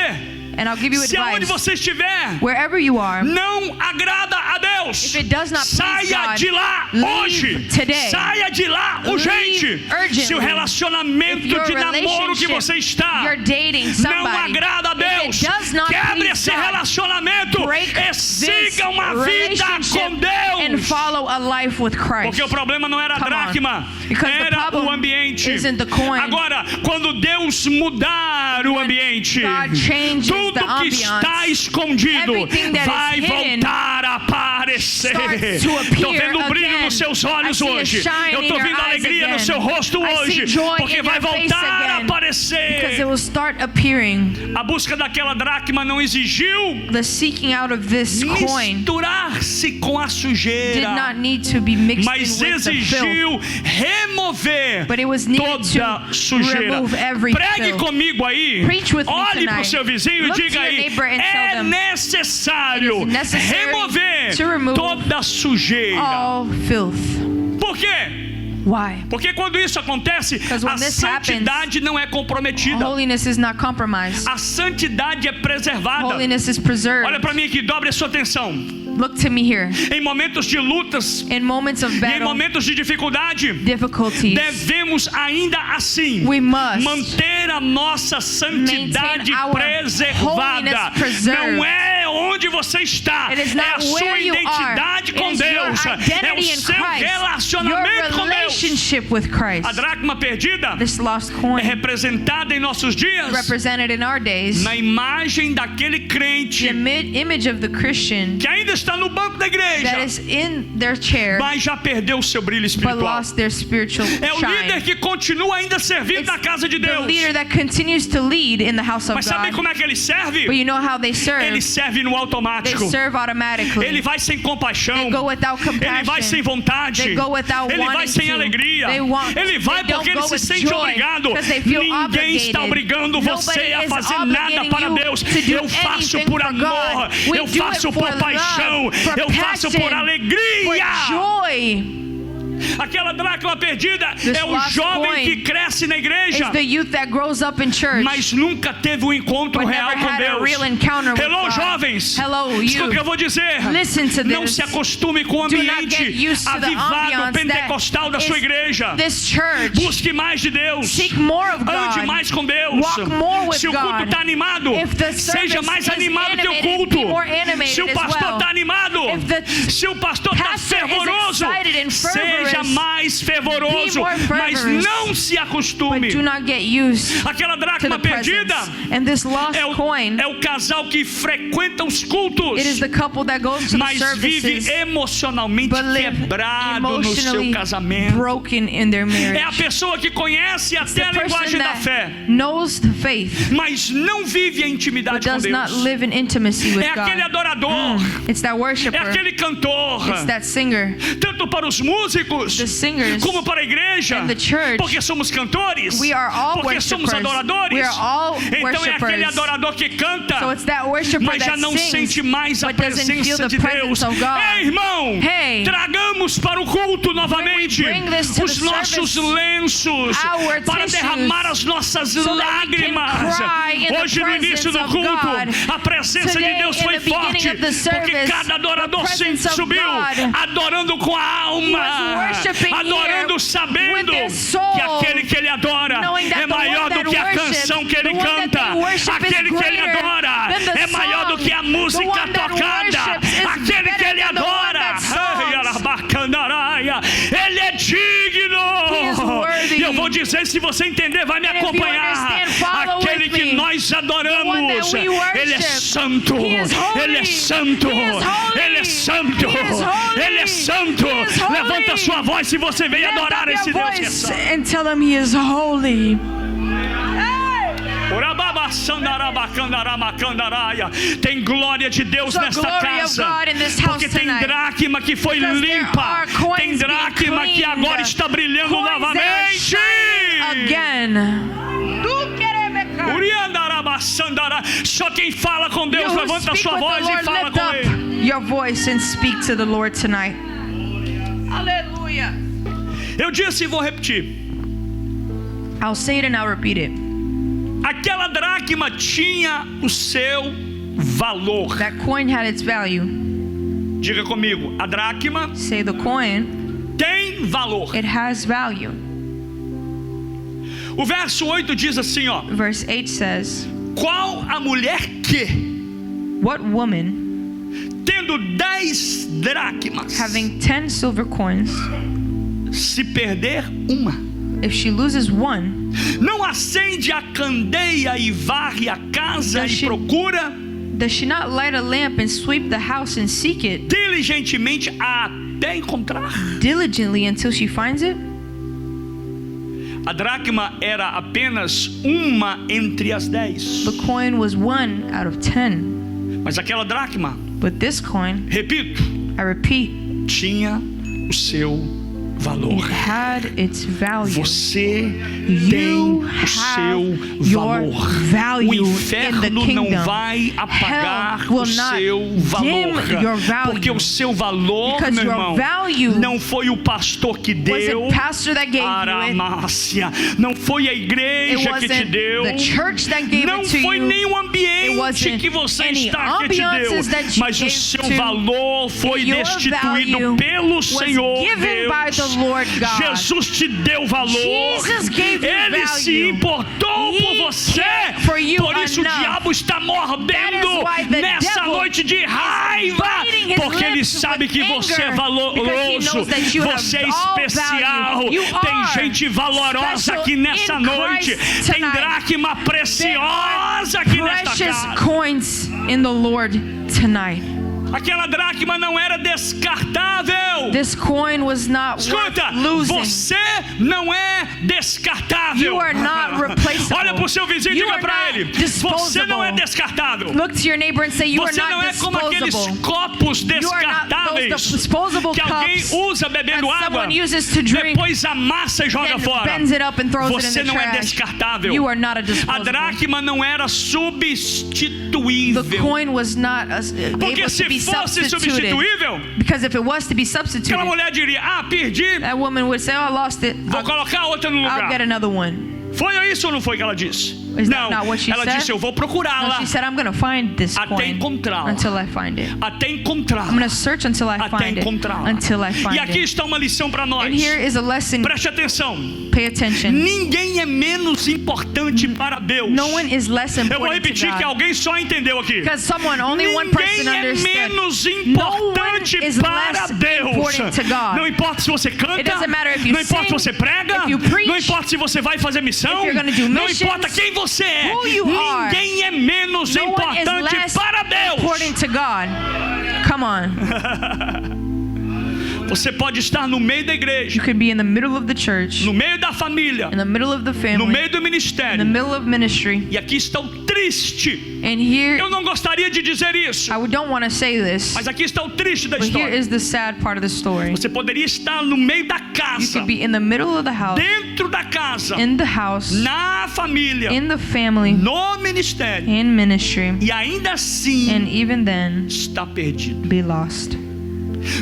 Speaker 2: And I'll give you
Speaker 1: Se aonde
Speaker 2: advice.
Speaker 1: você estiver
Speaker 2: Wherever you are,
Speaker 1: não agrada a Deus,
Speaker 2: if it does not please
Speaker 1: saia
Speaker 2: God,
Speaker 1: de lá
Speaker 2: leave
Speaker 1: hoje.
Speaker 2: today.
Speaker 1: Saia de lá urgente.
Speaker 2: Leave urgently.
Speaker 1: Se o relacionamento
Speaker 2: If your
Speaker 1: de namoro que
Speaker 2: relationship,
Speaker 1: você está
Speaker 2: you're dating
Speaker 1: não
Speaker 2: somebody,
Speaker 1: agrada a Deus,
Speaker 2: if it does not
Speaker 1: quebre
Speaker 2: please
Speaker 1: esse
Speaker 2: God,
Speaker 1: relacionamento
Speaker 2: break
Speaker 1: e
Speaker 2: this
Speaker 1: siga uma vida com
Speaker 2: relationship and
Speaker 1: Deus.
Speaker 2: follow a life with Christ.
Speaker 1: Porque o problema não era a
Speaker 2: Come on.
Speaker 1: dracma,
Speaker 2: Because the
Speaker 1: era
Speaker 2: problem
Speaker 1: o ambiente.
Speaker 2: isn't the coin.
Speaker 1: Agora, quando Deus mudar o
Speaker 2: When
Speaker 1: ambiente,
Speaker 2: God changes
Speaker 1: tudo
Speaker 2: the
Speaker 1: que
Speaker 2: ambiance,
Speaker 1: está escondido
Speaker 2: everything that
Speaker 1: vai
Speaker 2: is hidden
Speaker 1: voltar a aparecer.
Speaker 2: starts to appear
Speaker 1: Estou vendo um brilho
Speaker 2: again.
Speaker 1: nos seus olhos
Speaker 2: I see a
Speaker 1: hoje.
Speaker 2: shine
Speaker 1: Eu
Speaker 2: in
Speaker 1: estou
Speaker 2: your
Speaker 1: vendo
Speaker 2: eyes
Speaker 1: alegria no
Speaker 2: again.
Speaker 1: seu rosto
Speaker 2: I
Speaker 1: hoje,
Speaker 2: see joy
Speaker 1: porque
Speaker 2: in
Speaker 1: vai
Speaker 2: your face
Speaker 1: voltar a
Speaker 2: again. Because
Speaker 1: aparecer.
Speaker 2: it will start appearing.
Speaker 1: A busca daquela dracma não exigiu
Speaker 2: The seeking out of this coin
Speaker 1: misturar-se com a
Speaker 2: did
Speaker 1: sujeira,
Speaker 2: not need to be mixed
Speaker 1: mas
Speaker 2: in with the filth.
Speaker 1: exigiu remover
Speaker 2: But it was needed
Speaker 1: toda
Speaker 2: to
Speaker 1: sujeira.
Speaker 2: remove every
Speaker 1: Pregue
Speaker 2: filth.
Speaker 1: comigo aí.
Speaker 2: Preach with me
Speaker 1: Olhe para o
Speaker 2: tonight.
Speaker 1: seu vizinho e
Speaker 2: Look to
Speaker 1: diga
Speaker 2: your
Speaker 1: aí:
Speaker 2: neighbor and tell
Speaker 1: é
Speaker 2: them,
Speaker 1: necessário
Speaker 2: "It is necessary
Speaker 1: remover
Speaker 2: to remove
Speaker 1: toda sujeira.
Speaker 2: all filth."
Speaker 1: Por quê?
Speaker 2: Why?
Speaker 1: Porque quando isso acontece,
Speaker 2: Because when
Speaker 1: a
Speaker 2: this
Speaker 1: santidade não é comprometida.
Speaker 2: Holiness is not compromised.
Speaker 1: A santidade é preservada.
Speaker 2: Holiness is preserved.
Speaker 1: Olha para mim aqui, dobre a sua atenção.
Speaker 2: Look to me here.
Speaker 1: Em momentos de lutas
Speaker 2: In moments of
Speaker 1: e em
Speaker 2: battle,
Speaker 1: momentos de dificuldade,
Speaker 2: difficulties,
Speaker 1: devemos ainda assim
Speaker 2: we must
Speaker 1: manter a nossa santidade
Speaker 2: maintain our
Speaker 1: preservada.
Speaker 2: holiness preserved.
Speaker 1: Não é onde você está,
Speaker 2: It is
Speaker 1: é
Speaker 2: not
Speaker 1: a sua
Speaker 2: where you
Speaker 1: identidade
Speaker 2: are.
Speaker 1: com
Speaker 2: It is
Speaker 1: Deus,
Speaker 2: your
Speaker 1: é o
Speaker 2: identity in
Speaker 1: seu
Speaker 2: Christ,
Speaker 1: relacionamento com
Speaker 2: your
Speaker 1: Deus.
Speaker 2: relationship with Christ.
Speaker 1: A dracma perdida
Speaker 2: This lost
Speaker 1: é
Speaker 2: coin
Speaker 1: representada em nossos dias
Speaker 2: represented in our days,
Speaker 1: na imagem daquele crente
Speaker 2: the image of the Christian
Speaker 1: que ainda está no banco da igreja,
Speaker 2: that is in their chair
Speaker 1: mas já perdeu o seu brilho
Speaker 2: but
Speaker 1: espiritual.
Speaker 2: lost their spiritual
Speaker 1: É o líder
Speaker 2: shine.
Speaker 1: que continua ainda servindo
Speaker 2: It's
Speaker 1: na casa de
Speaker 2: the
Speaker 1: Deus.
Speaker 2: leader that continues to lead in the house of
Speaker 1: Mas sabe
Speaker 2: God.
Speaker 1: como é que ele serve?
Speaker 2: But you know how they serve?
Speaker 1: Ele serve no
Speaker 2: They
Speaker 1: automático.
Speaker 2: serve automatically.
Speaker 1: Ele vai sem compaixão.
Speaker 2: They go without
Speaker 1: Ele vai sem
Speaker 2: compassion.
Speaker 1: vontade.
Speaker 2: They go without
Speaker 1: Ele vai
Speaker 2: wanting
Speaker 1: sem
Speaker 2: to.
Speaker 1: alegria.
Speaker 2: They want-
Speaker 1: Ele vai
Speaker 2: they
Speaker 1: porque
Speaker 2: don't
Speaker 1: ele
Speaker 2: go
Speaker 1: se
Speaker 2: with
Speaker 1: sente
Speaker 2: joy
Speaker 1: obrigado.
Speaker 2: because they feel
Speaker 1: Ninguém está
Speaker 2: obligated.
Speaker 1: obrigando você
Speaker 2: Nobody
Speaker 1: a
Speaker 2: is
Speaker 1: fazer nada
Speaker 2: obligating
Speaker 1: para
Speaker 2: you
Speaker 1: Deus.
Speaker 2: to do
Speaker 1: Eu faço
Speaker 2: anything
Speaker 1: por
Speaker 2: for
Speaker 1: amor.
Speaker 2: God. We
Speaker 1: Eu
Speaker 2: do
Speaker 1: faço
Speaker 2: it
Speaker 1: por
Speaker 2: for
Speaker 1: paixão.
Speaker 2: love, for
Speaker 1: Eu faço por
Speaker 2: passion, for
Speaker 1: alegria.
Speaker 2: joy.
Speaker 1: Aquela dracma perdida
Speaker 2: This
Speaker 1: é o
Speaker 2: lost
Speaker 1: jovem
Speaker 2: coin
Speaker 1: que cresce na igreja,
Speaker 2: is the youth that grows up in church,
Speaker 1: mas nunca teve um encontro
Speaker 2: but
Speaker 1: real
Speaker 2: never
Speaker 1: com
Speaker 2: had a
Speaker 1: Deus.
Speaker 2: real encounter with
Speaker 1: Hello,
Speaker 2: God.
Speaker 1: jovens.
Speaker 2: Hello,
Speaker 1: Escuta o que eu
Speaker 2: youth.
Speaker 1: vou dizer.
Speaker 2: Listen to
Speaker 1: Não
Speaker 2: this.
Speaker 1: se acostume com o
Speaker 2: Do not
Speaker 1: ambiente
Speaker 2: get used to the
Speaker 1: avivado
Speaker 2: ambiance
Speaker 1: pentecostal da
Speaker 2: that
Speaker 1: sua
Speaker 2: is
Speaker 1: igreja.
Speaker 2: this church.
Speaker 1: Busque mais de Deus.
Speaker 2: Seek more of
Speaker 1: Ande
Speaker 2: God.
Speaker 1: mais com Deus.
Speaker 2: Walk more with
Speaker 1: Se o culto
Speaker 2: God.
Speaker 1: está animado,
Speaker 2: If the
Speaker 1: seja
Speaker 2: service
Speaker 1: mais
Speaker 2: is
Speaker 1: animado que o
Speaker 2: animated,
Speaker 1: culto.
Speaker 2: be more animated
Speaker 1: Se o
Speaker 2: as
Speaker 1: pastor
Speaker 2: well.
Speaker 1: está animado,
Speaker 2: If the
Speaker 1: se o pastor está
Speaker 2: pastor is
Speaker 1: fervoroso,
Speaker 2: excited and
Speaker 1: seja
Speaker 2: fervorous,
Speaker 1: mais fervoroso,
Speaker 2: be more
Speaker 1: mas
Speaker 2: fervorous.
Speaker 1: não se acostume.
Speaker 2: But do not get used
Speaker 1: Aquela
Speaker 2: to
Speaker 1: dracma
Speaker 2: the
Speaker 1: perdida
Speaker 2: presence. And this lost coin,
Speaker 1: é o casal que frequenta os cultos,
Speaker 2: it is the couple that goes to the
Speaker 1: mas vive
Speaker 2: services
Speaker 1: emocionalmente
Speaker 2: but live
Speaker 1: quebrado no seu
Speaker 2: emotionally
Speaker 1: casamento.
Speaker 2: broken in their marriage.
Speaker 1: É a pessoa que conhece até a
Speaker 2: The person
Speaker 1: linguagem da
Speaker 2: that
Speaker 1: fé,
Speaker 2: knows the faith
Speaker 1: mas não vive a
Speaker 2: but
Speaker 1: intimidade com
Speaker 2: does not
Speaker 1: Deus.
Speaker 2: live in intimacy with
Speaker 1: É aquele
Speaker 2: God.
Speaker 1: adorador,
Speaker 2: It's that
Speaker 1: é
Speaker 2: worshiper.
Speaker 1: aquele cantor,
Speaker 2: It's that singer.
Speaker 1: tanto para os músicos
Speaker 2: The singers
Speaker 1: como para a igreja,
Speaker 2: and the church.
Speaker 1: porque somos cantores,
Speaker 2: We are all
Speaker 1: porque somos
Speaker 2: worshipers.
Speaker 1: adoradores.
Speaker 2: We are all
Speaker 1: Então é aquele
Speaker 2: worshipers.
Speaker 1: adorador que canta,
Speaker 2: So it's that worshiper
Speaker 1: mas já
Speaker 2: that
Speaker 1: não
Speaker 2: sings
Speaker 1: sente mais a
Speaker 2: but doesn't feel
Speaker 1: presença
Speaker 2: the
Speaker 1: de Deus.
Speaker 2: presence of God.
Speaker 1: Ei, irmão,
Speaker 2: Hey,
Speaker 1: tragamos para o culto novamente
Speaker 2: bring this to
Speaker 1: os
Speaker 2: the
Speaker 1: nossos
Speaker 2: service,
Speaker 1: lenços
Speaker 2: our
Speaker 1: para
Speaker 2: tissues,
Speaker 1: derramar as nossas
Speaker 2: so that we can
Speaker 1: lágrimas.
Speaker 2: cry in the
Speaker 1: Hoje no início
Speaker 2: presence
Speaker 1: do
Speaker 2: of
Speaker 1: culto,
Speaker 2: God.
Speaker 1: a presença de
Speaker 2: Today,
Speaker 1: Deus
Speaker 2: in
Speaker 1: foi
Speaker 2: the beginning
Speaker 1: forte,
Speaker 2: of the
Speaker 1: porque
Speaker 2: service,
Speaker 1: cada adorador
Speaker 2: the presence of
Speaker 1: subiu
Speaker 2: God
Speaker 1: adorando com a alma,
Speaker 2: was worshiping
Speaker 1: adorando
Speaker 2: here
Speaker 1: sabendo
Speaker 2: with his soul,
Speaker 1: que aquele que ele adora
Speaker 2: knowing that
Speaker 1: é
Speaker 2: the
Speaker 1: maior
Speaker 2: one
Speaker 1: do
Speaker 2: that
Speaker 1: que a
Speaker 2: worships,
Speaker 1: canção que ele
Speaker 2: the one that
Speaker 1: canta,
Speaker 2: they worship is
Speaker 1: aquele que ele
Speaker 2: greater
Speaker 1: adora
Speaker 2: than the
Speaker 1: é maior do
Speaker 2: song.
Speaker 1: que a música
Speaker 2: The one that
Speaker 1: tocada,
Speaker 2: worships is
Speaker 1: aquele que
Speaker 2: better
Speaker 1: ele
Speaker 2: than the one
Speaker 1: adora,
Speaker 2: that songs.
Speaker 1: ele é digno.
Speaker 2: He is worthy.
Speaker 1: E eu vou dizer, se você entender, vai me
Speaker 2: And if you
Speaker 1: acompanhar.
Speaker 2: understand, follow
Speaker 1: Aquele
Speaker 2: with
Speaker 1: que
Speaker 2: me.
Speaker 1: nós
Speaker 2: The one
Speaker 1: adoramos,
Speaker 2: that we worship.
Speaker 1: ele é santo,
Speaker 2: He is holy.
Speaker 1: ele é santo,
Speaker 2: He is holy.
Speaker 1: ele é santo,
Speaker 2: He is holy.
Speaker 1: ele é santo.
Speaker 2: He is holy.
Speaker 1: Levanta sua voz se você veio
Speaker 2: Lift
Speaker 1: adorar
Speaker 2: up
Speaker 1: esse
Speaker 2: your
Speaker 1: Deus que é
Speaker 2: voice
Speaker 1: santo.
Speaker 2: and tell him he is holy.
Speaker 1: Tem glória de Deus
Speaker 2: So
Speaker 1: nesta
Speaker 2: glory
Speaker 1: casa,
Speaker 2: of God in this house
Speaker 1: porque tem
Speaker 2: tonight.
Speaker 1: dracma que foi
Speaker 2: Because there
Speaker 1: limpa,
Speaker 2: are coins
Speaker 1: tem dracma
Speaker 2: being
Speaker 1: que agora
Speaker 2: cleaned.
Speaker 1: está brilhando
Speaker 2: Coins that are
Speaker 1: novamente.
Speaker 2: shining again.
Speaker 1: Só quem fala com
Speaker 2: You
Speaker 1: Deus,
Speaker 2: who
Speaker 1: levanta
Speaker 2: speak
Speaker 1: sua
Speaker 2: with
Speaker 1: voz
Speaker 2: the
Speaker 1: e
Speaker 2: Lord,
Speaker 1: fala
Speaker 2: lift
Speaker 1: com
Speaker 2: up
Speaker 1: Ele.
Speaker 2: your voice and speak to the Lord tonight. Hallelujah.
Speaker 1: Eu disse e vou repetir.
Speaker 2: I'll say it and I'll repeat it.
Speaker 1: Aquela dracma tinha o seu valor.
Speaker 2: That coin had its value.
Speaker 1: Diga comigo, a dracma
Speaker 2: Say the coin,
Speaker 1: tem valor.
Speaker 2: it has value.
Speaker 1: O verso 8 diz assim, ó:
Speaker 2: Verse 8 says,
Speaker 1: qual a mulher que,
Speaker 2: what woman,
Speaker 1: tendo 10 dracmas,
Speaker 2: having 10 silver coins,
Speaker 1: se perder uma,
Speaker 2: if she loses one,
Speaker 1: não acende a candeia e varre a casa
Speaker 2: Does
Speaker 1: e
Speaker 2: she-
Speaker 1: procura
Speaker 2: does she not light a lamp and sweep the house and seek it
Speaker 1: diligentemente até encontrar?
Speaker 2: diligently until she finds it?
Speaker 1: A dracma era apenas uma entre as 10.
Speaker 2: The coin was 1 out of 10.
Speaker 1: Mas aquela dracma,
Speaker 2: But this coin,
Speaker 1: repito,
Speaker 2: I repeat,
Speaker 1: tinha o seu valor.
Speaker 2: it had its value.
Speaker 1: Você
Speaker 2: You
Speaker 1: tem o
Speaker 2: have
Speaker 1: seu
Speaker 2: your
Speaker 1: valor.
Speaker 2: value
Speaker 1: O
Speaker 2: in the
Speaker 1: inferno não
Speaker 2: kingdom.
Speaker 1: vai apagar
Speaker 2: Hell will
Speaker 1: o
Speaker 2: not
Speaker 1: seu valor.
Speaker 2: dim your value.
Speaker 1: Porque o seu valor,
Speaker 2: Because
Speaker 1: meu
Speaker 2: your
Speaker 1: irmão,
Speaker 2: value
Speaker 1: não foi o pastor que
Speaker 2: Was
Speaker 1: deu.
Speaker 2: it pastor that gave you it?
Speaker 1: Aramácia. Não foi a
Speaker 2: It
Speaker 1: igreja que te
Speaker 2: wasn't
Speaker 1: deu.
Speaker 2: the church that gave
Speaker 1: Não
Speaker 2: it to
Speaker 1: foi
Speaker 2: you.
Speaker 1: nem o
Speaker 2: It
Speaker 1: ambiente
Speaker 2: wasn't
Speaker 1: que você
Speaker 2: any
Speaker 1: está que te deu.
Speaker 2: ambiances that you
Speaker 1: Mas o
Speaker 2: gave
Speaker 1: seu
Speaker 2: to.
Speaker 1: valor foi
Speaker 2: Your
Speaker 1: destituído
Speaker 2: value
Speaker 1: pelo
Speaker 2: was
Speaker 1: Senhor
Speaker 2: given by
Speaker 1: Deus.
Speaker 2: the Lord God.
Speaker 1: Jesus te deu valor.
Speaker 2: Jesus gave you
Speaker 1: Ele se
Speaker 2: value.
Speaker 1: importou
Speaker 2: He
Speaker 1: por você.
Speaker 2: cared for you
Speaker 1: Por isso
Speaker 2: enough.
Speaker 1: o diabo está
Speaker 2: That
Speaker 1: mordendo
Speaker 2: is why the
Speaker 1: nessa
Speaker 2: devil
Speaker 1: noite de raiva.
Speaker 2: biting his
Speaker 1: Porque ele
Speaker 2: lips
Speaker 1: sabe
Speaker 2: with
Speaker 1: que você é
Speaker 2: anger,
Speaker 1: valoroso.
Speaker 2: because he knows that you
Speaker 1: Você é
Speaker 2: have all
Speaker 1: especial.
Speaker 2: value. You
Speaker 1: Tem
Speaker 2: are
Speaker 1: gente valorosa
Speaker 2: special
Speaker 1: aqui nessa
Speaker 2: in
Speaker 1: noite.
Speaker 2: Christ
Speaker 1: Tem
Speaker 2: tonight.
Speaker 1: dracma preciosa aqui nesta
Speaker 2: Precious
Speaker 1: casa.
Speaker 2: coins in the Lord tonight.
Speaker 1: Aquela dracma não era descartável.
Speaker 2: This coin was not
Speaker 1: Escuta,
Speaker 2: worth losing.
Speaker 1: você não é descartável.
Speaker 2: You are not replaceable.
Speaker 1: Olha pro seu vizinho e
Speaker 2: You
Speaker 1: diga
Speaker 2: are
Speaker 1: pra
Speaker 2: not
Speaker 1: ele: você não é
Speaker 2: disposable.
Speaker 1: descartável.
Speaker 2: Look to your neighbor and say, you are
Speaker 1: Você não
Speaker 2: not
Speaker 1: é como aqueles
Speaker 2: disposable.
Speaker 1: copos
Speaker 2: You are not those
Speaker 1: descartáveis
Speaker 2: disposable
Speaker 1: que alguém
Speaker 2: cups
Speaker 1: usa
Speaker 2: that
Speaker 1: bebendo água,
Speaker 2: someone uses to drink,
Speaker 1: depois amassa e joga
Speaker 2: then
Speaker 1: fora.
Speaker 2: bends it up and throws it
Speaker 1: Você
Speaker 2: in the
Speaker 1: não é
Speaker 2: trash.
Speaker 1: descartável.
Speaker 2: You are not a
Speaker 1: A
Speaker 2: disposable.
Speaker 1: dracma não era
Speaker 2: The
Speaker 1: substituível.
Speaker 2: coin was not able
Speaker 1: Porque se
Speaker 2: to be be
Speaker 1: fosse
Speaker 2: substituted.
Speaker 1: substituível,
Speaker 2: Because if it was to be
Speaker 1: aquela
Speaker 2: substituted,
Speaker 1: mulher diria: ah, perdi,
Speaker 2: that woman would say, oh, I lost it.
Speaker 1: vou colocar outra no
Speaker 2: I'll get
Speaker 1: lugar.
Speaker 2: another one.
Speaker 1: Foi isso ou não foi que ela disse?
Speaker 2: Is
Speaker 1: Não,
Speaker 2: that not what she
Speaker 1: ela
Speaker 2: said?
Speaker 1: disse: eu vou
Speaker 2: No,
Speaker 1: procurá-la
Speaker 2: she said, I'm going to find this
Speaker 1: até
Speaker 2: coin
Speaker 1: encontrá-la.
Speaker 2: until I find it.
Speaker 1: Até
Speaker 2: I'm
Speaker 1: encontrá-la.
Speaker 2: going to search until I
Speaker 1: Até
Speaker 2: find it.
Speaker 1: encontrá-la.
Speaker 2: Until I
Speaker 1: E
Speaker 2: find
Speaker 1: aqui
Speaker 2: it.
Speaker 1: está uma lição para nós.
Speaker 2: And here is a lesson.
Speaker 1: Preste atenção.
Speaker 2: Pay attention.
Speaker 1: Ninguém é menos importante para Deus.
Speaker 2: No one is less
Speaker 1: Eu vou
Speaker 2: important to
Speaker 1: repetir que
Speaker 2: God.
Speaker 1: alguém só entendeu aqui.
Speaker 2: Because someone, only one person
Speaker 1: Ninguém é
Speaker 2: understood.
Speaker 1: menos
Speaker 2: No one
Speaker 1: importante
Speaker 2: is
Speaker 1: para
Speaker 2: less
Speaker 1: Deus.
Speaker 2: important to God.
Speaker 1: Não importa se você canta,
Speaker 2: It doesn't matter if you
Speaker 1: não importa se
Speaker 2: sing,
Speaker 1: você prega,
Speaker 2: if you preach,
Speaker 1: não importa se você vai fazer missão,
Speaker 2: if you're gonna do
Speaker 1: não
Speaker 2: missions,
Speaker 1: importa quem você é.
Speaker 2: who you are.
Speaker 1: Ninguém é menos
Speaker 2: No one is
Speaker 1: importante
Speaker 2: less
Speaker 1: para Deus.
Speaker 2: important to God. Come on.
Speaker 1: Você pode estar no meio da
Speaker 2: You
Speaker 1: igreja,
Speaker 2: could be in the middle of the church,
Speaker 1: no meio da família,
Speaker 2: in the middle of the
Speaker 1: no
Speaker 2: family,
Speaker 1: meio do
Speaker 2: in the
Speaker 1: ministério.
Speaker 2: middle of ministry.
Speaker 1: E aqui está o triste.
Speaker 2: And here,
Speaker 1: Eu não gostaria de dizer isso,
Speaker 2: I don't want to say this,
Speaker 1: mas aqui está o triste da
Speaker 2: but here
Speaker 1: história.
Speaker 2: is the sad part of the story.
Speaker 1: Você poderia estar no meio da
Speaker 2: You
Speaker 1: casa,
Speaker 2: could be in the middle of the house,
Speaker 1: dentro da casa,
Speaker 2: in the house,
Speaker 1: na família,
Speaker 2: in the family,
Speaker 1: no ministério,
Speaker 2: in ministry,
Speaker 1: e ainda assim
Speaker 2: and even then
Speaker 1: está perdido.
Speaker 2: be lost.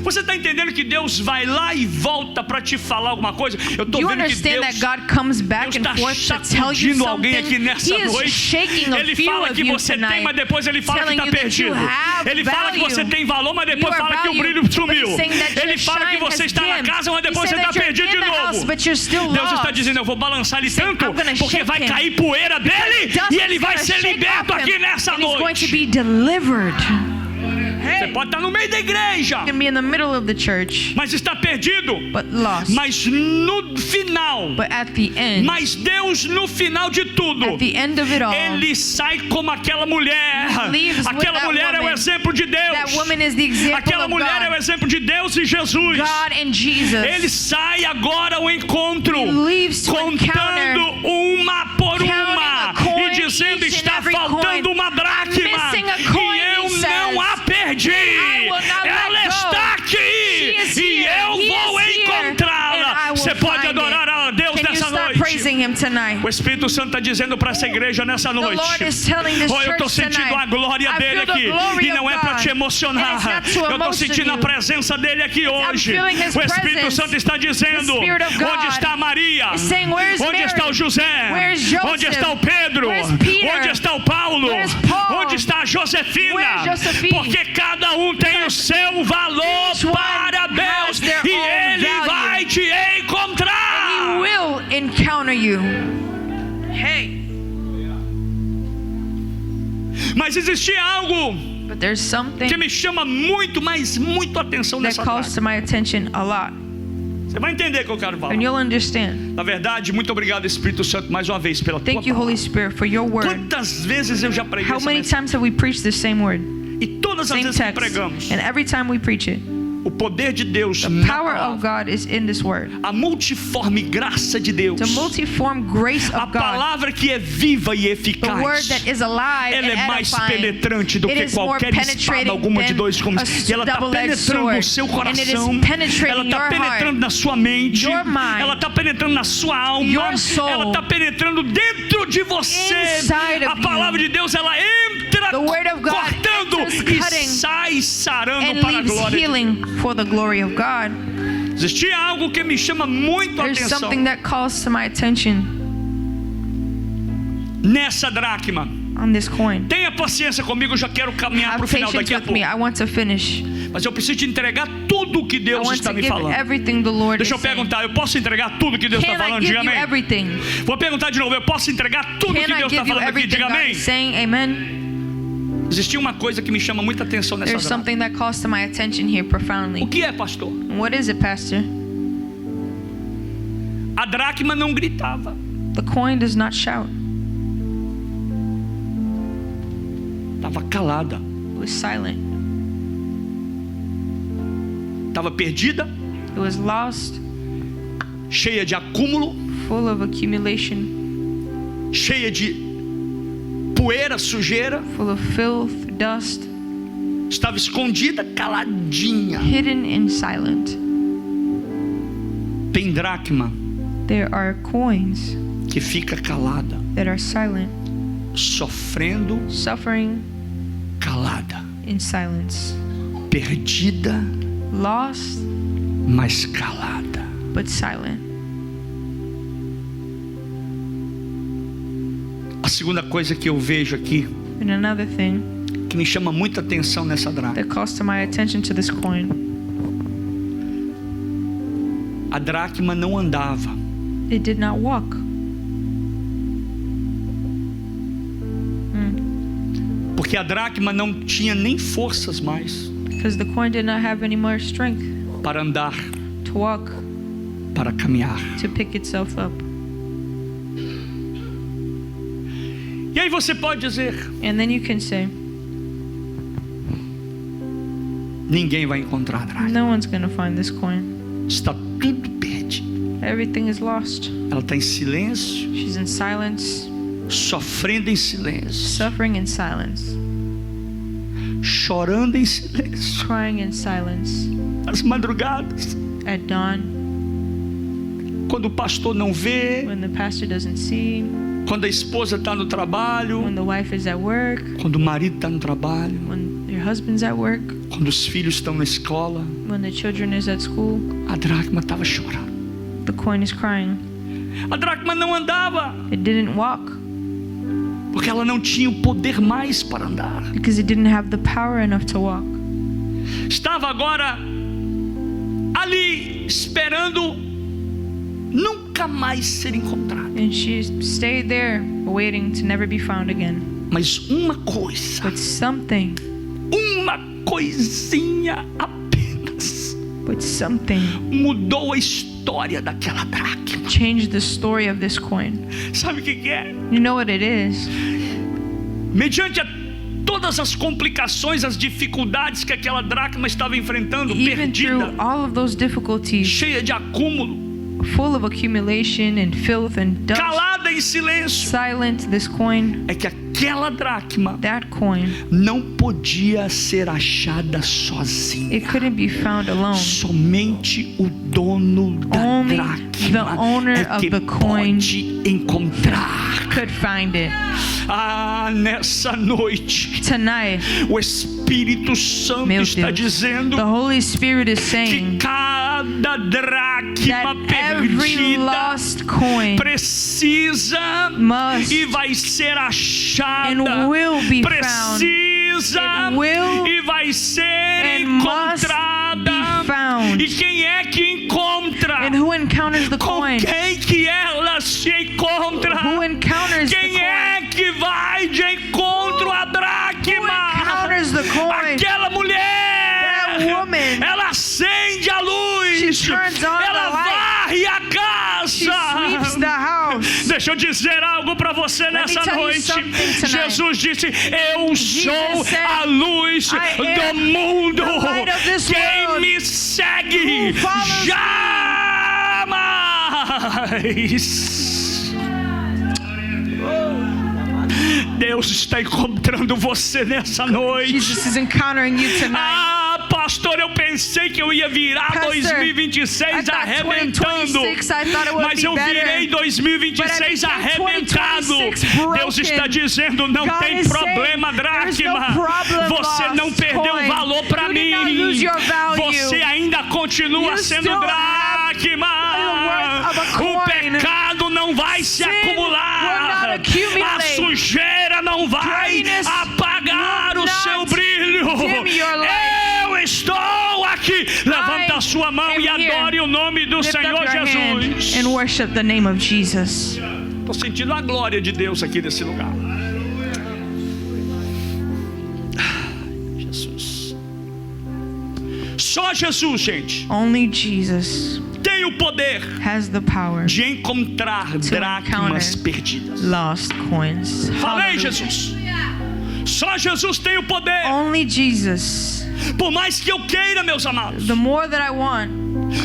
Speaker 1: Você está entendendo que Deus vai lá e volta para te falar alguma coisa? Eu
Speaker 2: Do
Speaker 1: estou
Speaker 2: you
Speaker 1: vendo que
Speaker 2: understand
Speaker 1: Deus
Speaker 2: that God comes back
Speaker 1: está
Speaker 2: and forth to tell you
Speaker 1: sacudindo alguém
Speaker 2: something?
Speaker 1: aqui nessa
Speaker 2: He is
Speaker 1: noite.
Speaker 2: shaking a
Speaker 1: Ele
Speaker 2: few
Speaker 1: fala
Speaker 2: of
Speaker 1: que
Speaker 2: you
Speaker 1: você tem,
Speaker 2: tonight,
Speaker 1: mas depois ele fala que
Speaker 2: telling
Speaker 1: está
Speaker 2: you that you
Speaker 1: perdido.
Speaker 2: have
Speaker 1: Ele fala que você
Speaker 2: value.
Speaker 1: tem valor, mas
Speaker 2: You
Speaker 1: depois
Speaker 2: are
Speaker 1: fala que o
Speaker 2: value,
Speaker 1: brilho
Speaker 2: but
Speaker 1: sumiu.
Speaker 2: he's saying that
Speaker 1: Ele
Speaker 2: your
Speaker 1: fala que
Speaker 2: shine
Speaker 1: você
Speaker 2: has
Speaker 1: está na
Speaker 2: dimmed.
Speaker 1: casa, mas
Speaker 2: He
Speaker 1: depois
Speaker 2: said
Speaker 1: você está
Speaker 2: that you're
Speaker 1: perdido de
Speaker 2: in the house,
Speaker 1: novo.
Speaker 2: but you're still
Speaker 1: Deus está
Speaker 2: lost.
Speaker 1: dizendo: eu vou balançar ele tanto,
Speaker 2: I'm gonna
Speaker 1: porque
Speaker 2: shake
Speaker 1: vai
Speaker 2: him.
Speaker 1: cair poeira dele
Speaker 2: Dust
Speaker 1: e ele
Speaker 2: is
Speaker 1: vai
Speaker 2: gonna
Speaker 1: ser
Speaker 2: shake
Speaker 1: liberto
Speaker 2: off him,
Speaker 1: aqui nessa
Speaker 2: and he's going to
Speaker 1: noite.
Speaker 2: be delivered.
Speaker 1: Você pode estar no meio da igreja,
Speaker 2: You can be in the middle of the church,
Speaker 1: mas está perdido.
Speaker 2: but lost.
Speaker 1: Mas no final,
Speaker 2: But at the end,
Speaker 1: mas Deus no final de tudo,
Speaker 2: at the end of it all,
Speaker 1: Ele sai como aquela mulher.
Speaker 2: He leaves with
Speaker 1: Aquela
Speaker 2: that
Speaker 1: mulher é o
Speaker 2: woman.
Speaker 1: exemplo de
Speaker 2: that
Speaker 1: Deus.
Speaker 2: woman is the example
Speaker 1: Aquela
Speaker 2: of
Speaker 1: mulher é o
Speaker 2: God.
Speaker 1: exemplo de Deus e Jesus.
Speaker 2: God and Jesus.
Speaker 1: Ele sai agora ao encontro,
Speaker 2: He leaves to
Speaker 1: contando
Speaker 2: encounter,
Speaker 1: uma por
Speaker 2: counting
Speaker 1: uma
Speaker 2: a coin,
Speaker 1: e dizendo:
Speaker 2: each and
Speaker 1: está
Speaker 2: every
Speaker 1: faltando
Speaker 2: coin.
Speaker 1: uma dracma
Speaker 2: Missing a coin,
Speaker 1: e eu
Speaker 2: he says.
Speaker 1: não a perdi.
Speaker 2: I will not
Speaker 1: Ela
Speaker 2: let go.
Speaker 1: está aqui
Speaker 2: She is
Speaker 1: e
Speaker 2: here.
Speaker 1: eu
Speaker 2: He
Speaker 1: vou
Speaker 2: is here,
Speaker 1: encontrá-la.
Speaker 2: and I will
Speaker 1: Você pode
Speaker 2: find
Speaker 1: adorar a Deus
Speaker 2: Can you
Speaker 1: nessa
Speaker 2: start
Speaker 1: noite.
Speaker 2: praising Him tonight?
Speaker 1: O Espírito Santo está dizendo para essa igreja nessa noite:
Speaker 2: Lord is telling this
Speaker 1: oh, eu estou
Speaker 2: church
Speaker 1: sentindo
Speaker 2: tonight,
Speaker 1: a glória
Speaker 2: I
Speaker 1: dele
Speaker 2: feel the
Speaker 1: aqui.
Speaker 2: glory
Speaker 1: E não
Speaker 2: of
Speaker 1: é para
Speaker 2: God.
Speaker 1: te emocionar.
Speaker 2: And it's not to
Speaker 1: Eu estou
Speaker 2: emotion
Speaker 1: sentindo a
Speaker 2: you.
Speaker 1: presença dele aqui hoje.
Speaker 2: feeling His
Speaker 1: O Espírito
Speaker 2: presence.
Speaker 1: Santo está dizendo:
Speaker 2: The Spirit of God
Speaker 1: onde está Maria?
Speaker 2: is saying, "Where's
Speaker 1: Onde
Speaker 2: Mary?
Speaker 1: está o José?
Speaker 2: Where's Joseph?
Speaker 1: Onde está o Pedro?
Speaker 2: Where's Peter?
Speaker 1: Onde está o Paulo?
Speaker 2: Where's Paul?
Speaker 1: Onde está a Josefina?
Speaker 2: Where's Josephine?
Speaker 1: Porque cada um tem o seu valor
Speaker 2: Each one
Speaker 1: para Deus
Speaker 2: has their
Speaker 1: e
Speaker 2: own
Speaker 1: ele
Speaker 2: value.
Speaker 1: vai te
Speaker 2: He
Speaker 1: encontrar.
Speaker 2: will encounter you. Hey,
Speaker 1: Mas existia algo
Speaker 2: but there's something
Speaker 1: que me chama muito, mas muito atenção
Speaker 2: that
Speaker 1: nessa
Speaker 2: calls to
Speaker 1: tarde.
Speaker 2: my attention a lot,
Speaker 1: Você vai entender o que eu quero falar.
Speaker 2: and you'll understand.
Speaker 1: Na verdade, muito obrigado, Espírito Santo, mais uma vez pela tua
Speaker 2: Thank you,
Speaker 1: palavra.
Speaker 2: Holy Spirit, for your word.
Speaker 1: Quantas vezes eu já preguei
Speaker 2: How
Speaker 1: essa
Speaker 2: many
Speaker 1: mensagem?
Speaker 2: times have we preached the same word,
Speaker 1: E todas as
Speaker 2: same
Speaker 1: vezes que
Speaker 2: text,
Speaker 1: pregamos,
Speaker 2: and every time we preach it,
Speaker 1: o poder de Deus
Speaker 2: the
Speaker 1: na
Speaker 2: power
Speaker 1: palavra,
Speaker 2: of God is in this word.
Speaker 1: a multiforme graça de Deus,
Speaker 2: The multiform grace
Speaker 1: a
Speaker 2: of God,
Speaker 1: palavra que é viva e
Speaker 2: the
Speaker 1: eficaz,
Speaker 2: word that is alive
Speaker 1: ela
Speaker 2: and
Speaker 1: é mais
Speaker 2: edifying.
Speaker 1: penetrante do
Speaker 2: It
Speaker 1: que
Speaker 2: is more
Speaker 1: qualquer espada
Speaker 2: penetrating
Speaker 1: alguma de
Speaker 2: than
Speaker 1: dois gumes.
Speaker 2: a
Speaker 1: E ela está
Speaker 2: double-edged
Speaker 1: penetrando no
Speaker 2: sword.
Speaker 1: seu
Speaker 2: And it is
Speaker 1: coração,
Speaker 2: penetrating
Speaker 1: ela está
Speaker 2: your
Speaker 1: penetrando
Speaker 2: heart,
Speaker 1: na sua mente,
Speaker 2: your mind,
Speaker 1: ela está penetrando na sua alma,
Speaker 2: your soul,
Speaker 1: ela está penetrando dentro de você.
Speaker 2: inside
Speaker 1: A
Speaker 2: of
Speaker 1: palavra
Speaker 2: you.
Speaker 1: de Deus, ela entra
Speaker 2: The word of God
Speaker 1: cortando
Speaker 2: enters
Speaker 1: e
Speaker 2: cutting
Speaker 1: sai sarando
Speaker 2: and
Speaker 1: para a
Speaker 2: leaves
Speaker 1: glória de Deus.
Speaker 2: healing for the glory of God.
Speaker 1: Existia algo que me chama muito a
Speaker 2: There's
Speaker 1: atenção
Speaker 2: something that calls to my attention
Speaker 1: nessa dracma.
Speaker 2: on this coin.
Speaker 1: Tenha paciência comigo, eu já quero caminhar para o
Speaker 2: Have
Speaker 1: final
Speaker 2: patience
Speaker 1: daqui a
Speaker 2: with
Speaker 1: pouco.
Speaker 2: me. I want to finish.
Speaker 1: Mas eu preciso te entregar tudo o que
Speaker 2: I
Speaker 1: Deus
Speaker 2: want
Speaker 1: está
Speaker 2: to
Speaker 1: me
Speaker 2: give
Speaker 1: falando.
Speaker 2: everything the Lord is
Speaker 1: Deixa eu
Speaker 2: saying.
Speaker 1: perguntar, eu posso entregar tudo que Deus está
Speaker 2: Can I
Speaker 1: falando?
Speaker 2: give
Speaker 1: Diga
Speaker 2: you
Speaker 1: amém.
Speaker 2: everything?
Speaker 1: Vou perguntar de novo, eu posso entregar tudo que
Speaker 2: Can I
Speaker 1: Deus está
Speaker 2: give you
Speaker 1: falando aqui?
Speaker 2: everything
Speaker 1: Diga
Speaker 2: God
Speaker 1: amém.
Speaker 2: is saying? Amen.
Speaker 1: Existia uma coisa que me chama muita atenção nessa
Speaker 2: There's
Speaker 1: dracma.
Speaker 2: something that calls to my attention here
Speaker 1: O
Speaker 2: profoundly.
Speaker 1: que é, pastor?
Speaker 2: What is it, Pastor?
Speaker 1: A dracma não gritava.
Speaker 2: The coin does not shout.
Speaker 1: Estava calada.
Speaker 2: It was silent.
Speaker 1: Estava perdida,
Speaker 2: It was lost,
Speaker 1: cheia de acúmulo,
Speaker 2: full of accumulation,
Speaker 1: cheia de poeira, sujeira.
Speaker 2: full of filth, dust,
Speaker 1: Estava escondida, caladinha.
Speaker 2: hidden and silent.
Speaker 1: Tem dracma
Speaker 2: There are coins
Speaker 1: que fica calada,
Speaker 2: that are silent,
Speaker 1: sofrendo,
Speaker 2: suffering
Speaker 1: calada.
Speaker 2: in silence.
Speaker 1: perdida,
Speaker 2: lost,
Speaker 1: mas calada.
Speaker 2: but silent.
Speaker 1: A segunda coisa que eu vejo aqui,
Speaker 2: And another thing
Speaker 1: que me chama muita atenção nessa dracma,
Speaker 2: that calls to my attention to this coin,
Speaker 1: a dracma não andava.
Speaker 2: it did not walk.
Speaker 1: Porque a dracma não tinha nem forças mais
Speaker 2: Because the coin did not have any more strength
Speaker 1: para andar,
Speaker 2: to walk,
Speaker 1: para caminhar.
Speaker 2: to pick itself up.
Speaker 1: E aí você pode dizer:
Speaker 2: And then you can say,
Speaker 1: ninguém vai encontrar a dracma.
Speaker 2: no one's going to find this coin.
Speaker 1: Está tudo perdido.
Speaker 2: Everything is lost.
Speaker 1: Ela está em silêncio,
Speaker 2: She's in silence,
Speaker 1: sofrendo em silêncio,
Speaker 2: suffering in silence,
Speaker 1: chorando em silêncio,
Speaker 2: crying in silence.
Speaker 1: às madrugadas,
Speaker 2: At dawn,
Speaker 1: quando o pastor não vê,
Speaker 2: when the pastor doesn't see,
Speaker 1: quando a esposa está no trabalho,
Speaker 2: when the wife is at work,
Speaker 1: quando o marido está no trabalho,
Speaker 2: when your husband's at work,
Speaker 1: quando os filhos estão na escola.
Speaker 2: when the children is at school,
Speaker 1: A dracma estava chorando.
Speaker 2: the coin is crying.
Speaker 1: A dracma não andava,
Speaker 2: It didn't walk
Speaker 1: porque ela não tinha o poder mais para andar.
Speaker 2: because it didn't have the power enough to walk.
Speaker 1: Estava agora ali esperando nunca mais ser encontrada.
Speaker 2: And she stayed there waiting to never be found again.
Speaker 1: Mas uma coisa,
Speaker 2: But something,
Speaker 1: uma coisinha apenas mudou a história daquela dracma.
Speaker 2: changed the story of this coin.
Speaker 1: Sabe o que é?
Speaker 2: You know what it is?
Speaker 1: Mediante todas as complicações, as dificuldades que aquela dracma estava enfrentando,
Speaker 2: Even through
Speaker 1: perdida,
Speaker 2: all of those difficulties,
Speaker 1: cheia de acúmulo,
Speaker 2: full of accumulation and filth and dust,
Speaker 1: calada em silêncio,
Speaker 2: silent, this coin,
Speaker 1: é que aquela dracma
Speaker 2: that coin,
Speaker 1: não podia ser achada sozinha.
Speaker 2: it couldn't be found alone.
Speaker 1: Somente o dono da
Speaker 2: Only the
Speaker 1: dracma
Speaker 2: owner
Speaker 1: é que
Speaker 2: of the coin
Speaker 1: pode encontrar.
Speaker 2: could find it.
Speaker 1: Nessa noite,
Speaker 2: Tonight,
Speaker 1: o Espírito Santo
Speaker 2: meu
Speaker 1: está
Speaker 2: Deus,
Speaker 1: dizendo
Speaker 2: the Holy Spirit is
Speaker 1: que
Speaker 2: saying
Speaker 1: cada dracma
Speaker 2: that every
Speaker 1: perdida
Speaker 2: lost coin
Speaker 1: precisa
Speaker 2: must
Speaker 1: e vai ser achada,
Speaker 2: and will be found.
Speaker 1: precisa
Speaker 2: It will
Speaker 1: e vai ser
Speaker 2: and must
Speaker 1: encontrada.
Speaker 2: be found.
Speaker 1: E quem é que encontra?
Speaker 2: And who encounters the
Speaker 1: Com
Speaker 2: coin?
Speaker 1: quem que ela se encontra?
Speaker 2: Who encounters the
Speaker 1: Quem é
Speaker 2: coin?
Speaker 1: que vai de encontro à
Speaker 2: Who
Speaker 1: dracma?
Speaker 2: encounters the coin?
Speaker 1: Aquela mulher,
Speaker 2: That woman.
Speaker 1: ela acende a luz,
Speaker 2: She turns on
Speaker 1: ela
Speaker 2: the light.
Speaker 1: varre a
Speaker 2: She sweeps
Speaker 1: casa.
Speaker 2: the house.
Speaker 1: Deixa eu dizer algo para você
Speaker 2: me
Speaker 1: nessa
Speaker 2: tell you
Speaker 1: noite.
Speaker 2: something tonight.
Speaker 1: Jesus disse: eu sou
Speaker 2: said,
Speaker 1: a luz
Speaker 2: I
Speaker 1: do
Speaker 2: am
Speaker 1: mundo.
Speaker 2: the light of this
Speaker 1: Quem
Speaker 2: world.
Speaker 1: me segue
Speaker 2: Who follows me.
Speaker 1: jamais. Deus está encontrando você nessa noite.
Speaker 2: Jesus is encountering you tonight.
Speaker 1: Pastor, eu pensei que eu ia virar
Speaker 2: Pastor,
Speaker 1: 2026
Speaker 2: I thought
Speaker 1: arrebentando,
Speaker 2: 2026, I thought it would
Speaker 1: mas
Speaker 2: be
Speaker 1: eu virei
Speaker 2: better.
Speaker 1: 2026
Speaker 2: But I became
Speaker 1: arrebentado.
Speaker 2: 2026 broken.
Speaker 1: Deus está dizendo: não
Speaker 2: God
Speaker 1: tem
Speaker 2: is
Speaker 1: problema,
Speaker 2: saying, there's no
Speaker 1: dracma.
Speaker 2: problem,
Speaker 1: Você
Speaker 2: lost
Speaker 1: não perdeu
Speaker 2: coin.
Speaker 1: valor para
Speaker 2: You did not
Speaker 1: mim.
Speaker 2: lose your value.
Speaker 1: Você ainda continua
Speaker 2: You
Speaker 1: sendo
Speaker 2: still
Speaker 1: dracma.
Speaker 2: the worth of a
Speaker 1: O
Speaker 2: coin.
Speaker 1: pecado não vai se
Speaker 2: Sin
Speaker 1: acumular.
Speaker 2: will not accumulate.
Speaker 1: A sujeira não vai
Speaker 2: Dryness
Speaker 1: apagar
Speaker 2: will
Speaker 1: o seu
Speaker 2: not
Speaker 1: brilho.
Speaker 2: dim your light.
Speaker 1: Eu estou aqui. Levanta a sua mão
Speaker 2: am
Speaker 1: e adore
Speaker 2: here.
Speaker 1: o nome do
Speaker 2: Lift up
Speaker 1: Senhor
Speaker 2: your hand
Speaker 1: Jesus.
Speaker 2: and worship the name of Jesus.
Speaker 1: Estou sentindo a glória de Deus aqui nesse lugar. Jesus. Só Jesus, gente,
Speaker 2: Only Jesus
Speaker 1: tem o poder
Speaker 2: has the power
Speaker 1: de encontrar dracmas perdidas.
Speaker 2: lost coins.
Speaker 1: Falei,
Speaker 2: Hallelujah.
Speaker 1: Jesus. Só Jesus tem o poder.
Speaker 2: Only Jesus.
Speaker 1: Por mais que eu queira, meus amados,
Speaker 2: The more that I want,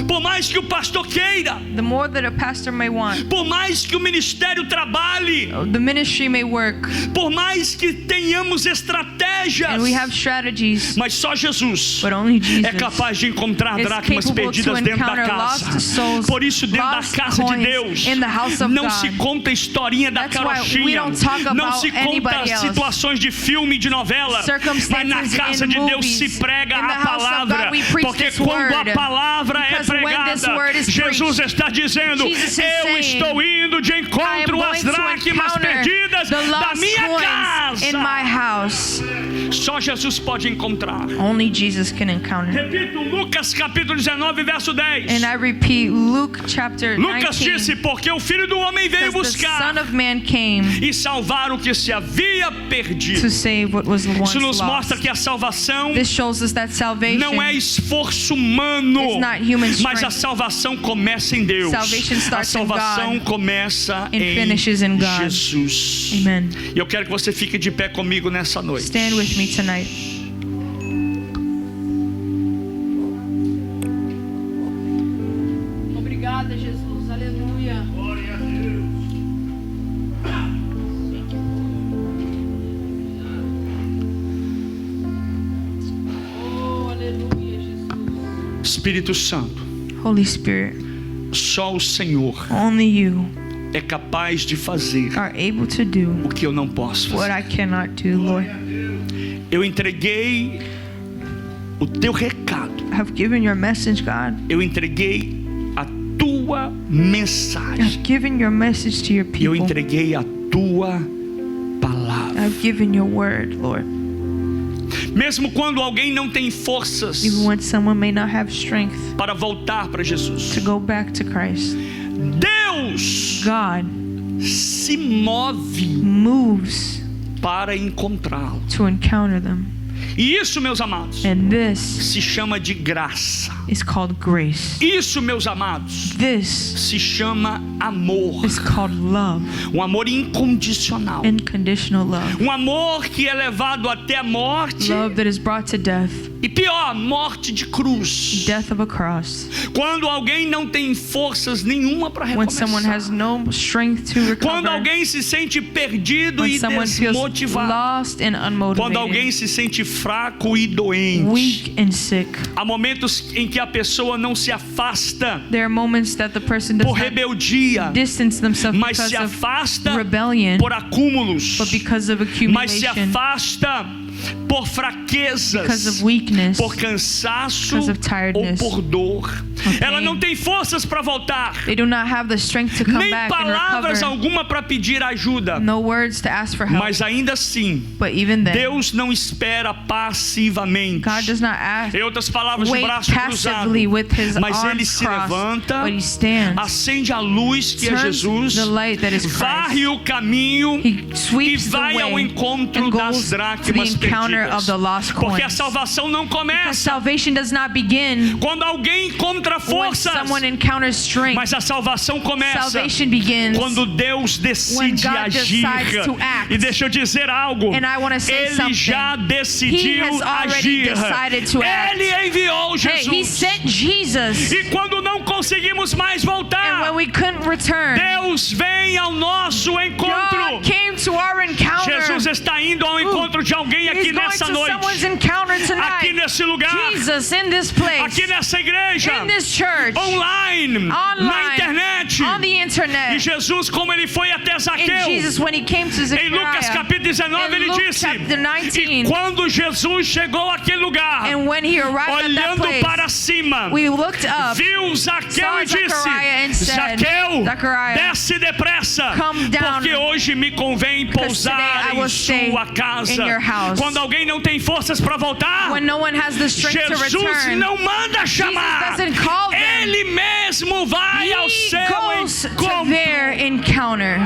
Speaker 1: Por mais que o pastor queira,
Speaker 2: the more that a pastor may want,
Speaker 1: por mais que o ministério trabalhe,
Speaker 2: the ministry may work,
Speaker 1: por mais que tenhamos estratégias,
Speaker 2: and we have strategies,
Speaker 1: mas só Jesus
Speaker 2: but only Jesus
Speaker 1: é capaz de encontrar
Speaker 2: is
Speaker 1: dracmas
Speaker 2: capable
Speaker 1: perdidas
Speaker 2: to
Speaker 1: dentro da
Speaker 2: encounter
Speaker 1: casa.
Speaker 2: lost souls,
Speaker 1: Por isso, dentro da
Speaker 2: lost
Speaker 1: casa de
Speaker 2: coins
Speaker 1: Deus,
Speaker 2: in the house of
Speaker 1: não
Speaker 2: God.
Speaker 1: se conta a historinha da
Speaker 2: That's why we
Speaker 1: carochinha,
Speaker 2: don't talk
Speaker 1: não
Speaker 2: about
Speaker 1: se conta
Speaker 2: anybody else.
Speaker 1: situações de filme, de novela, mas na
Speaker 2: Circumstances
Speaker 1: casa
Speaker 2: in
Speaker 1: de Deus
Speaker 2: movies.
Speaker 1: se prega
Speaker 2: In the
Speaker 1: a
Speaker 2: house of
Speaker 1: palavra,
Speaker 2: God, we preach
Speaker 1: porque
Speaker 2: this
Speaker 1: quando a
Speaker 2: word.
Speaker 1: palavra é
Speaker 2: Because when
Speaker 1: pregada,
Speaker 2: this word is
Speaker 1: Jesus
Speaker 2: preached,
Speaker 1: está dizendo:
Speaker 2: Jesus is
Speaker 1: eu
Speaker 2: saying,
Speaker 1: estou indo de encontro
Speaker 2: I am
Speaker 1: às
Speaker 2: going to
Speaker 1: dracmas
Speaker 2: encounter
Speaker 1: perdidas
Speaker 2: the
Speaker 1: da
Speaker 2: lost
Speaker 1: minha
Speaker 2: coins
Speaker 1: casa.
Speaker 2: in my house.
Speaker 1: Só Jesus pode encontrar.
Speaker 2: Only Jesus can encounter.
Speaker 1: Repito, Lucas capítulo 19, verso 10.
Speaker 2: And I repeat, Luke chapter
Speaker 1: Lucas
Speaker 2: 19.
Speaker 1: disse: porque o Filho do Homem veio
Speaker 2: Because the
Speaker 1: buscar
Speaker 2: Son of Man came
Speaker 1: e salvar o que se havia perdido.
Speaker 2: to save what was once
Speaker 1: Isso nos mostra
Speaker 2: lost.
Speaker 1: que a salvação
Speaker 2: This shows us that salvation
Speaker 1: não é esforço humano,
Speaker 2: is not human
Speaker 1: mas a
Speaker 2: strength.
Speaker 1: salvação começa em Deus.
Speaker 2: Salvation
Speaker 1: A
Speaker 2: starts in
Speaker 1: salvação
Speaker 2: God
Speaker 1: começa
Speaker 2: and
Speaker 1: em
Speaker 2: finishes in God.
Speaker 1: Jesus.
Speaker 2: Amen.
Speaker 1: E eu quero que você fique de pé comigo nessa noite.
Speaker 2: Stand with me tonight.
Speaker 3: Obrigada, Jesus. Aleluia.
Speaker 1: Glória a Deus.
Speaker 3: Oh, aleluia, Jesus.
Speaker 1: Espírito Santo,
Speaker 2: Holy Spirit,
Speaker 1: só o Senhor
Speaker 2: only you
Speaker 1: é capaz de fazer
Speaker 2: are able to do
Speaker 1: o que eu não posso
Speaker 2: what
Speaker 1: fazer.
Speaker 2: I cannot do, Lord.
Speaker 1: Eu entreguei o teu recado.
Speaker 2: I have given your message, God.
Speaker 1: Eu entreguei a tua
Speaker 2: I
Speaker 1: mensagem.
Speaker 2: have given your message to your
Speaker 1: E eu
Speaker 2: people.
Speaker 1: entreguei a tua
Speaker 2: I
Speaker 1: palavra.
Speaker 2: have given your word, Lord.
Speaker 1: Mesmo quando alguém não tem forças
Speaker 2: Even when someone may not have strength
Speaker 1: para voltar para Jesus,
Speaker 2: to go back to Christ,
Speaker 1: Deus
Speaker 2: God
Speaker 1: se move
Speaker 2: moves
Speaker 1: para encontrá-lo.
Speaker 2: to encounter them.
Speaker 1: E isso, meus amados,
Speaker 2: And this
Speaker 1: se chama de graça.
Speaker 2: is called grace.
Speaker 1: Isso, meus amados,
Speaker 2: This
Speaker 1: se chama amor.
Speaker 2: is called love.
Speaker 1: Um amor incondicional.
Speaker 2: Unconditional love.
Speaker 1: Um amor que é levado até a morte.
Speaker 2: Love that is brought to death.
Speaker 1: E pior, morte de cruz.
Speaker 2: Death of a cross.
Speaker 1: Quando alguém não tem forças nenhuma para
Speaker 2: When someone has
Speaker 1: recomeçar.
Speaker 2: no strength to
Speaker 1: Quando
Speaker 2: recover.
Speaker 1: alguém se sente perdido
Speaker 2: When
Speaker 1: e
Speaker 2: someone feels
Speaker 1: desmotivado.
Speaker 2: lost and
Speaker 1: Quando alguém
Speaker 2: unmotivated.
Speaker 1: se sente fraco e doente.
Speaker 2: Weak and sick.
Speaker 1: Há momentos em que a pessoa não se afasta
Speaker 2: There are moments that the person does
Speaker 1: por
Speaker 2: not
Speaker 1: rebeldia,
Speaker 2: distance themselves
Speaker 1: mas
Speaker 2: because
Speaker 1: se
Speaker 2: of
Speaker 1: afasta
Speaker 2: rebellion,
Speaker 1: por acúmulos,
Speaker 2: but because of
Speaker 1: mas se
Speaker 2: accumulation,
Speaker 1: afasta por
Speaker 2: because
Speaker 1: fraquezas,
Speaker 2: of weakness,
Speaker 1: por cansaço
Speaker 2: because of
Speaker 1: ou
Speaker 2: tiredness,
Speaker 1: por dor.
Speaker 2: of
Speaker 1: Ela
Speaker 2: pain.
Speaker 1: não tem forças para voltar,
Speaker 2: They do not have the strength to come
Speaker 1: nem
Speaker 2: back and
Speaker 1: palavras
Speaker 2: recover.
Speaker 1: alguma para pedir ajuda.
Speaker 2: No words to ask for help.
Speaker 1: Mas ainda assim,
Speaker 2: But even then,
Speaker 1: Deus não espera passivamente.
Speaker 2: God does not ask,
Speaker 1: Em outras palavras, de
Speaker 2: wait
Speaker 1: braço cruzado.
Speaker 2: passively with his
Speaker 1: Mas ele
Speaker 2: arms
Speaker 1: se
Speaker 2: crossed,
Speaker 1: levanta,
Speaker 2: but he stands,
Speaker 1: acende a luz que é
Speaker 2: turns
Speaker 1: Jesus,
Speaker 2: the light that is Christ.
Speaker 1: varre o caminho
Speaker 2: He
Speaker 1: e
Speaker 2: sweeps the
Speaker 1: vai ao
Speaker 2: way
Speaker 1: encontro
Speaker 2: and
Speaker 1: das
Speaker 2: goes to the
Speaker 1: dracmas
Speaker 2: encounter
Speaker 1: perdidas.
Speaker 2: of the lost
Speaker 1: Porque a
Speaker 2: coins.
Speaker 1: salvação não
Speaker 2: Because
Speaker 1: começa
Speaker 2: salvation does not begin
Speaker 1: quando alguém encontra
Speaker 2: when
Speaker 1: forças,
Speaker 2: someone encounters strength.
Speaker 1: mas a salvação começa
Speaker 2: Salvation begins
Speaker 1: quando Deus
Speaker 2: when
Speaker 1: decide
Speaker 2: God
Speaker 1: agir.
Speaker 2: decides to act.
Speaker 1: E deixa eu dizer algo.
Speaker 2: And I want to say
Speaker 1: Ele
Speaker 2: something.
Speaker 1: já
Speaker 2: He
Speaker 1: decidiu
Speaker 2: has already
Speaker 1: agir.
Speaker 2: decided to act.
Speaker 1: Ele enviou
Speaker 2: Hey, he
Speaker 1: Jesus.
Speaker 2: sent Jesus.
Speaker 1: E quando não conseguimos mais
Speaker 2: And
Speaker 1: voltar,
Speaker 2: when we couldn't return,
Speaker 1: Deus vem ao nosso encontro.
Speaker 2: God came to our encounter.
Speaker 1: Jesus está indo ao encontro de alguém
Speaker 2: He's
Speaker 1: aqui
Speaker 2: going
Speaker 1: nessa
Speaker 2: to
Speaker 1: noite,
Speaker 2: someone's encounter
Speaker 1: aqui
Speaker 2: tonight.
Speaker 1: nesse lugar,
Speaker 2: Jesus in this place,
Speaker 1: aqui nessa igreja,
Speaker 2: in this church,
Speaker 1: online, na
Speaker 2: online,
Speaker 1: internet.
Speaker 2: on the
Speaker 1: E
Speaker 2: internet.
Speaker 1: Jesus, como ele foi até
Speaker 2: And
Speaker 1: Zaqueu,
Speaker 2: Jesus, when he came to
Speaker 1: em Lucas
Speaker 2: Zechariah,
Speaker 1: capítulo 19,
Speaker 2: in
Speaker 1: ele
Speaker 2: Luke
Speaker 1: disse:
Speaker 2: chapter 19,
Speaker 1: e quando Jesus chegou àquele lugar,
Speaker 2: and when he arrived at that
Speaker 1: olhando
Speaker 2: place,
Speaker 1: para cima,
Speaker 2: we looked up,
Speaker 1: viu Zaqueu
Speaker 2: saw
Speaker 1: e disse:
Speaker 2: Zechariah and said,
Speaker 1: Zaqueu,
Speaker 2: Zechariah,
Speaker 1: desce depressa,
Speaker 2: come down,
Speaker 1: porque hoje me convém
Speaker 2: because today
Speaker 1: pousar
Speaker 2: I will
Speaker 1: em
Speaker 2: stay
Speaker 1: sua casa.
Speaker 2: in your house.
Speaker 1: Quando alguém não tem forças para voltar,
Speaker 2: when no one has the strength to
Speaker 1: Jesus
Speaker 2: return,
Speaker 1: não manda chamar,
Speaker 2: doesn't call them.
Speaker 1: Ele mesmo vai ao
Speaker 2: he
Speaker 1: seu
Speaker 2: goes to
Speaker 1: encontro.
Speaker 2: their encounter.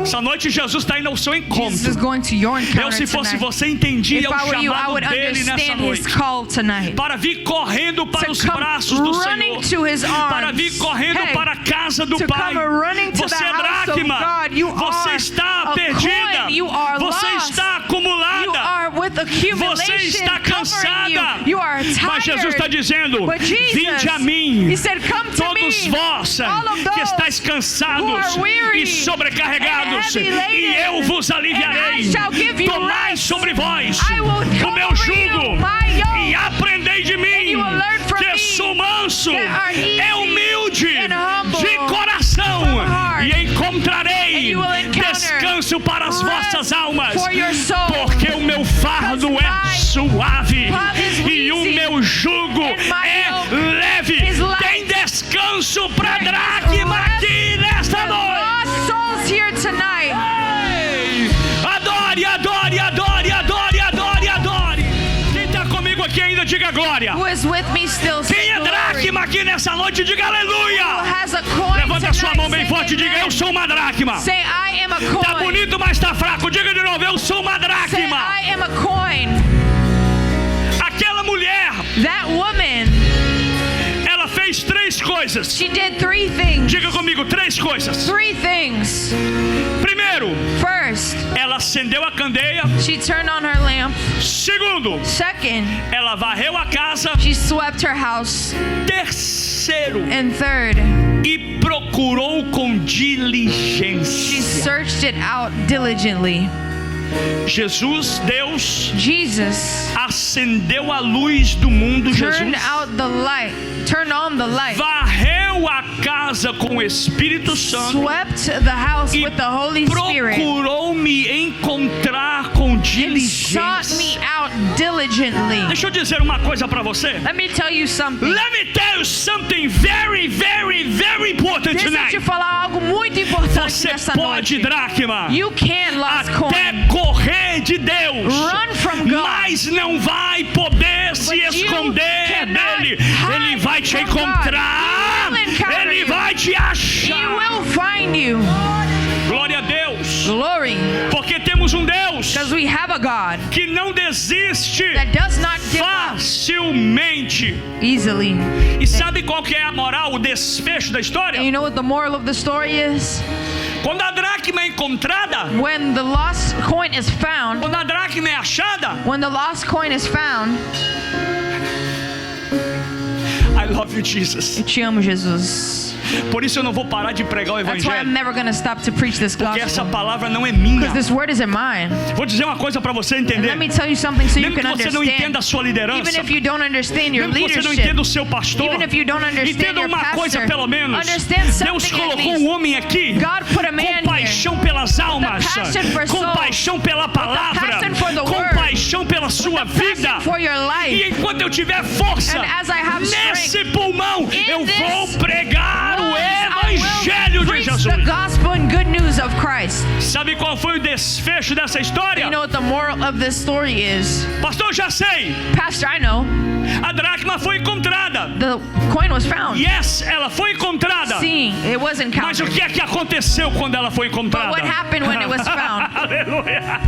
Speaker 1: Essa noite Jesus está indo ao seu
Speaker 2: Jesus is
Speaker 1: encontro.
Speaker 2: going to your
Speaker 1: Eu,
Speaker 2: encounter
Speaker 1: se fosse
Speaker 2: tonight.
Speaker 1: você, entendia
Speaker 2: If
Speaker 1: o
Speaker 2: I were you, I
Speaker 1: chamado
Speaker 2: would
Speaker 1: dele nessa
Speaker 2: understand his
Speaker 1: noite.
Speaker 2: call tonight.
Speaker 1: Para vir correndo para
Speaker 2: To
Speaker 1: os
Speaker 2: come
Speaker 1: braços do
Speaker 2: running
Speaker 1: Senhor.
Speaker 2: to his arms.
Speaker 1: Para vir correndo
Speaker 2: Hey,
Speaker 1: para a casa do
Speaker 2: to
Speaker 1: Pai.
Speaker 2: come running to
Speaker 1: Você
Speaker 2: the
Speaker 1: é
Speaker 2: house of
Speaker 1: dracma.
Speaker 2: God. You
Speaker 1: Você
Speaker 2: are
Speaker 1: está
Speaker 2: a
Speaker 1: perdida.
Speaker 2: coin. You are
Speaker 1: Você
Speaker 2: lost.
Speaker 1: está
Speaker 2: You
Speaker 1: acumulada.
Speaker 2: are with
Speaker 1: Você
Speaker 2: accumulation
Speaker 1: está
Speaker 2: covering
Speaker 1: cansada.
Speaker 2: you. You are tired.
Speaker 1: Mas Jesus está dizendo:
Speaker 2: But Jesus,
Speaker 1: vinde a mim,
Speaker 2: He said, come to
Speaker 1: todos
Speaker 2: me,
Speaker 1: vós
Speaker 2: all of
Speaker 1: que
Speaker 2: those
Speaker 1: estáis
Speaker 2: who
Speaker 1: cansados
Speaker 2: are weary
Speaker 1: e sobrecarregados,
Speaker 2: and heavy laden,
Speaker 1: e eu vos
Speaker 2: and
Speaker 1: aliviarei.
Speaker 2: I shall give you
Speaker 1: Tomai
Speaker 2: rest.
Speaker 1: sobre vós
Speaker 2: I will
Speaker 1: o
Speaker 2: come
Speaker 1: meu
Speaker 2: over
Speaker 1: jugo
Speaker 2: you, my yoke,
Speaker 1: e aprendei de mim,
Speaker 2: you will learn from
Speaker 1: que
Speaker 2: me,
Speaker 1: sou manso,
Speaker 2: that are easy
Speaker 1: é humilde
Speaker 2: and humble
Speaker 1: de coração,
Speaker 2: from heart,
Speaker 1: e encontrarei
Speaker 2: and you will encounter
Speaker 1: descanso para as
Speaker 2: rest
Speaker 1: vossas almas,
Speaker 2: for your soul.
Speaker 1: porque o meu fardo é
Speaker 2: my
Speaker 1: suave
Speaker 2: path is
Speaker 1: e o
Speaker 2: easy,
Speaker 1: meu jugo
Speaker 2: and my
Speaker 1: é
Speaker 2: yoke
Speaker 1: leve.
Speaker 2: is light.
Speaker 1: Tem descanso para
Speaker 2: There is
Speaker 1: dracma
Speaker 2: rest
Speaker 1: aqui nesta
Speaker 2: for
Speaker 1: noite.
Speaker 2: lost souls here tonight.
Speaker 1: Ei, adore, adore, adore, adore, adore, adore. Quem está comigo aqui ainda, diga glória.
Speaker 2: Who is with me still?
Speaker 1: Quem
Speaker 2: Say
Speaker 1: é
Speaker 2: glory.
Speaker 1: dracma aqui nessa noite, diga
Speaker 2: Who
Speaker 1: aleluia.
Speaker 2: has a coin
Speaker 1: Levanta a sua
Speaker 2: tonight?
Speaker 1: mão bem
Speaker 2: Say
Speaker 1: forte e diga:
Speaker 2: amen.
Speaker 1: eu sou uma dracma.
Speaker 2: Say, I am a
Speaker 1: Tá
Speaker 2: coin.
Speaker 1: bonito, mas tá fraco. Diga de novo: eu sou uma
Speaker 2: Say,
Speaker 1: dracma.
Speaker 2: I am a coin.
Speaker 1: Aquela mulher,
Speaker 2: That woman,
Speaker 1: ela fez 3 coisas.
Speaker 2: she did 3 things.
Speaker 1: Diga comigo, 3 coisas.
Speaker 2: 3 things.
Speaker 1: Primeiro,
Speaker 2: First,
Speaker 1: ela acendeu a candeia.
Speaker 2: she turned on her lamp.
Speaker 1: Segundo,
Speaker 2: Second,
Speaker 1: ela varreu a casa.
Speaker 2: she swept her house.
Speaker 1: Terceiro,
Speaker 2: And third,
Speaker 1: e procurou com
Speaker 2: she
Speaker 1: diligência.
Speaker 2: searched it out diligently.
Speaker 1: Jesus, Deus,
Speaker 2: Jesus
Speaker 1: acendeu a luz do mundo.
Speaker 2: turned
Speaker 1: Jesus
Speaker 2: out the light, turned on the light,
Speaker 1: varreu a casa com o Espírito Santo
Speaker 2: swept the house
Speaker 1: e
Speaker 2: with the Holy Spirit,
Speaker 1: procurou me encontrar com
Speaker 2: and sought me
Speaker 1: diligência.
Speaker 2: out diligently.
Speaker 1: Deixa eu dizer uma coisa para você.
Speaker 2: Let me tell you something.
Speaker 1: Let me tell you something very, very, very important
Speaker 2: Deixa eu
Speaker 1: tonight.
Speaker 2: te falar algo muito importante
Speaker 1: Você
Speaker 2: nessa
Speaker 1: pode,
Speaker 2: noite.
Speaker 1: dracma,
Speaker 2: You can, lost coin,
Speaker 1: até correr de Deus,
Speaker 2: run from God,
Speaker 1: mas não vai poder se
Speaker 2: but you
Speaker 1: esconder
Speaker 2: cannot
Speaker 1: dele.
Speaker 2: hide
Speaker 1: Ele vai te
Speaker 2: from God.
Speaker 1: encontrar,
Speaker 2: He will encounter
Speaker 1: ele
Speaker 2: you.
Speaker 1: vai te
Speaker 2: He
Speaker 1: achar.
Speaker 2: will find you.
Speaker 1: Glória a Deus,
Speaker 2: Glory,
Speaker 1: porque temos um Deus
Speaker 2: because we have a God
Speaker 1: que não desiste
Speaker 2: that does not give up
Speaker 1: facilmente.
Speaker 2: easily.
Speaker 1: E sabe qual que é a moral, o desfecho da história?
Speaker 2: And you know what the moral of the story is?
Speaker 1: Quando a dracma é encontrada,
Speaker 2: When the lost coin is found,
Speaker 1: quando a dracma é achada,
Speaker 2: when the lost coin is found,
Speaker 1: I love you, Jesus.
Speaker 2: eu te amo, Jesus.
Speaker 1: Por isso eu não vou parar de pregar o
Speaker 2: That's why I'm
Speaker 1: evangelho,
Speaker 2: never going to stop to preach this
Speaker 1: porque essa
Speaker 2: gospel.
Speaker 1: palavra não é minha.
Speaker 2: Because this word isn't mine.
Speaker 1: Vou dizer uma coisa para você
Speaker 2: And
Speaker 1: entender.
Speaker 2: let me tell you something so you
Speaker 1: Mesmo que
Speaker 2: can
Speaker 1: você não entenda a
Speaker 2: understand.
Speaker 1: sua liderança,
Speaker 2: Even if you don't understand your
Speaker 1: mesmo que você não
Speaker 2: leadership,
Speaker 1: entenda o seu pastor,
Speaker 2: even if you don't understand
Speaker 1: entenda
Speaker 2: your
Speaker 1: uma coisa
Speaker 2: pastor,
Speaker 1: pelo menos.
Speaker 2: understand
Speaker 1: Deus
Speaker 2: something at
Speaker 1: colocou
Speaker 2: least.
Speaker 1: um homem aqui
Speaker 2: God put a man
Speaker 1: com
Speaker 2: here.
Speaker 1: paixão pelas almas,
Speaker 2: With a passion for
Speaker 1: com
Speaker 2: souls.
Speaker 1: paixão pela palavra,
Speaker 2: passion for the
Speaker 1: com
Speaker 2: word.
Speaker 1: paixão pela sua vida.
Speaker 2: Passion for your
Speaker 1: E
Speaker 2: life.
Speaker 1: enquanto eu tiver força
Speaker 2: And as I have
Speaker 1: nesse pulmão,
Speaker 2: in
Speaker 1: eu
Speaker 2: this
Speaker 1: vou pregar o
Speaker 2: lungs, I
Speaker 1: evangelho
Speaker 2: will
Speaker 1: de
Speaker 2: preach
Speaker 1: Jesus.
Speaker 2: the gospel and good news of Christ.
Speaker 1: Sabe qual foi o desfecho dessa história?
Speaker 2: You know what the moral of this story is?
Speaker 1: Pastor, eu já sei.
Speaker 2: Pastor, I know.
Speaker 1: A dracma foi encontrada.
Speaker 2: The coin was found.
Speaker 1: Yes, ela foi encontrada.
Speaker 2: Sim, it was
Speaker 1: Mas o
Speaker 2: encountered.
Speaker 1: que é que aconteceu quando ela foi
Speaker 2: But
Speaker 1: encontrada?
Speaker 2: what happened when it was found?
Speaker 1: Aleluia.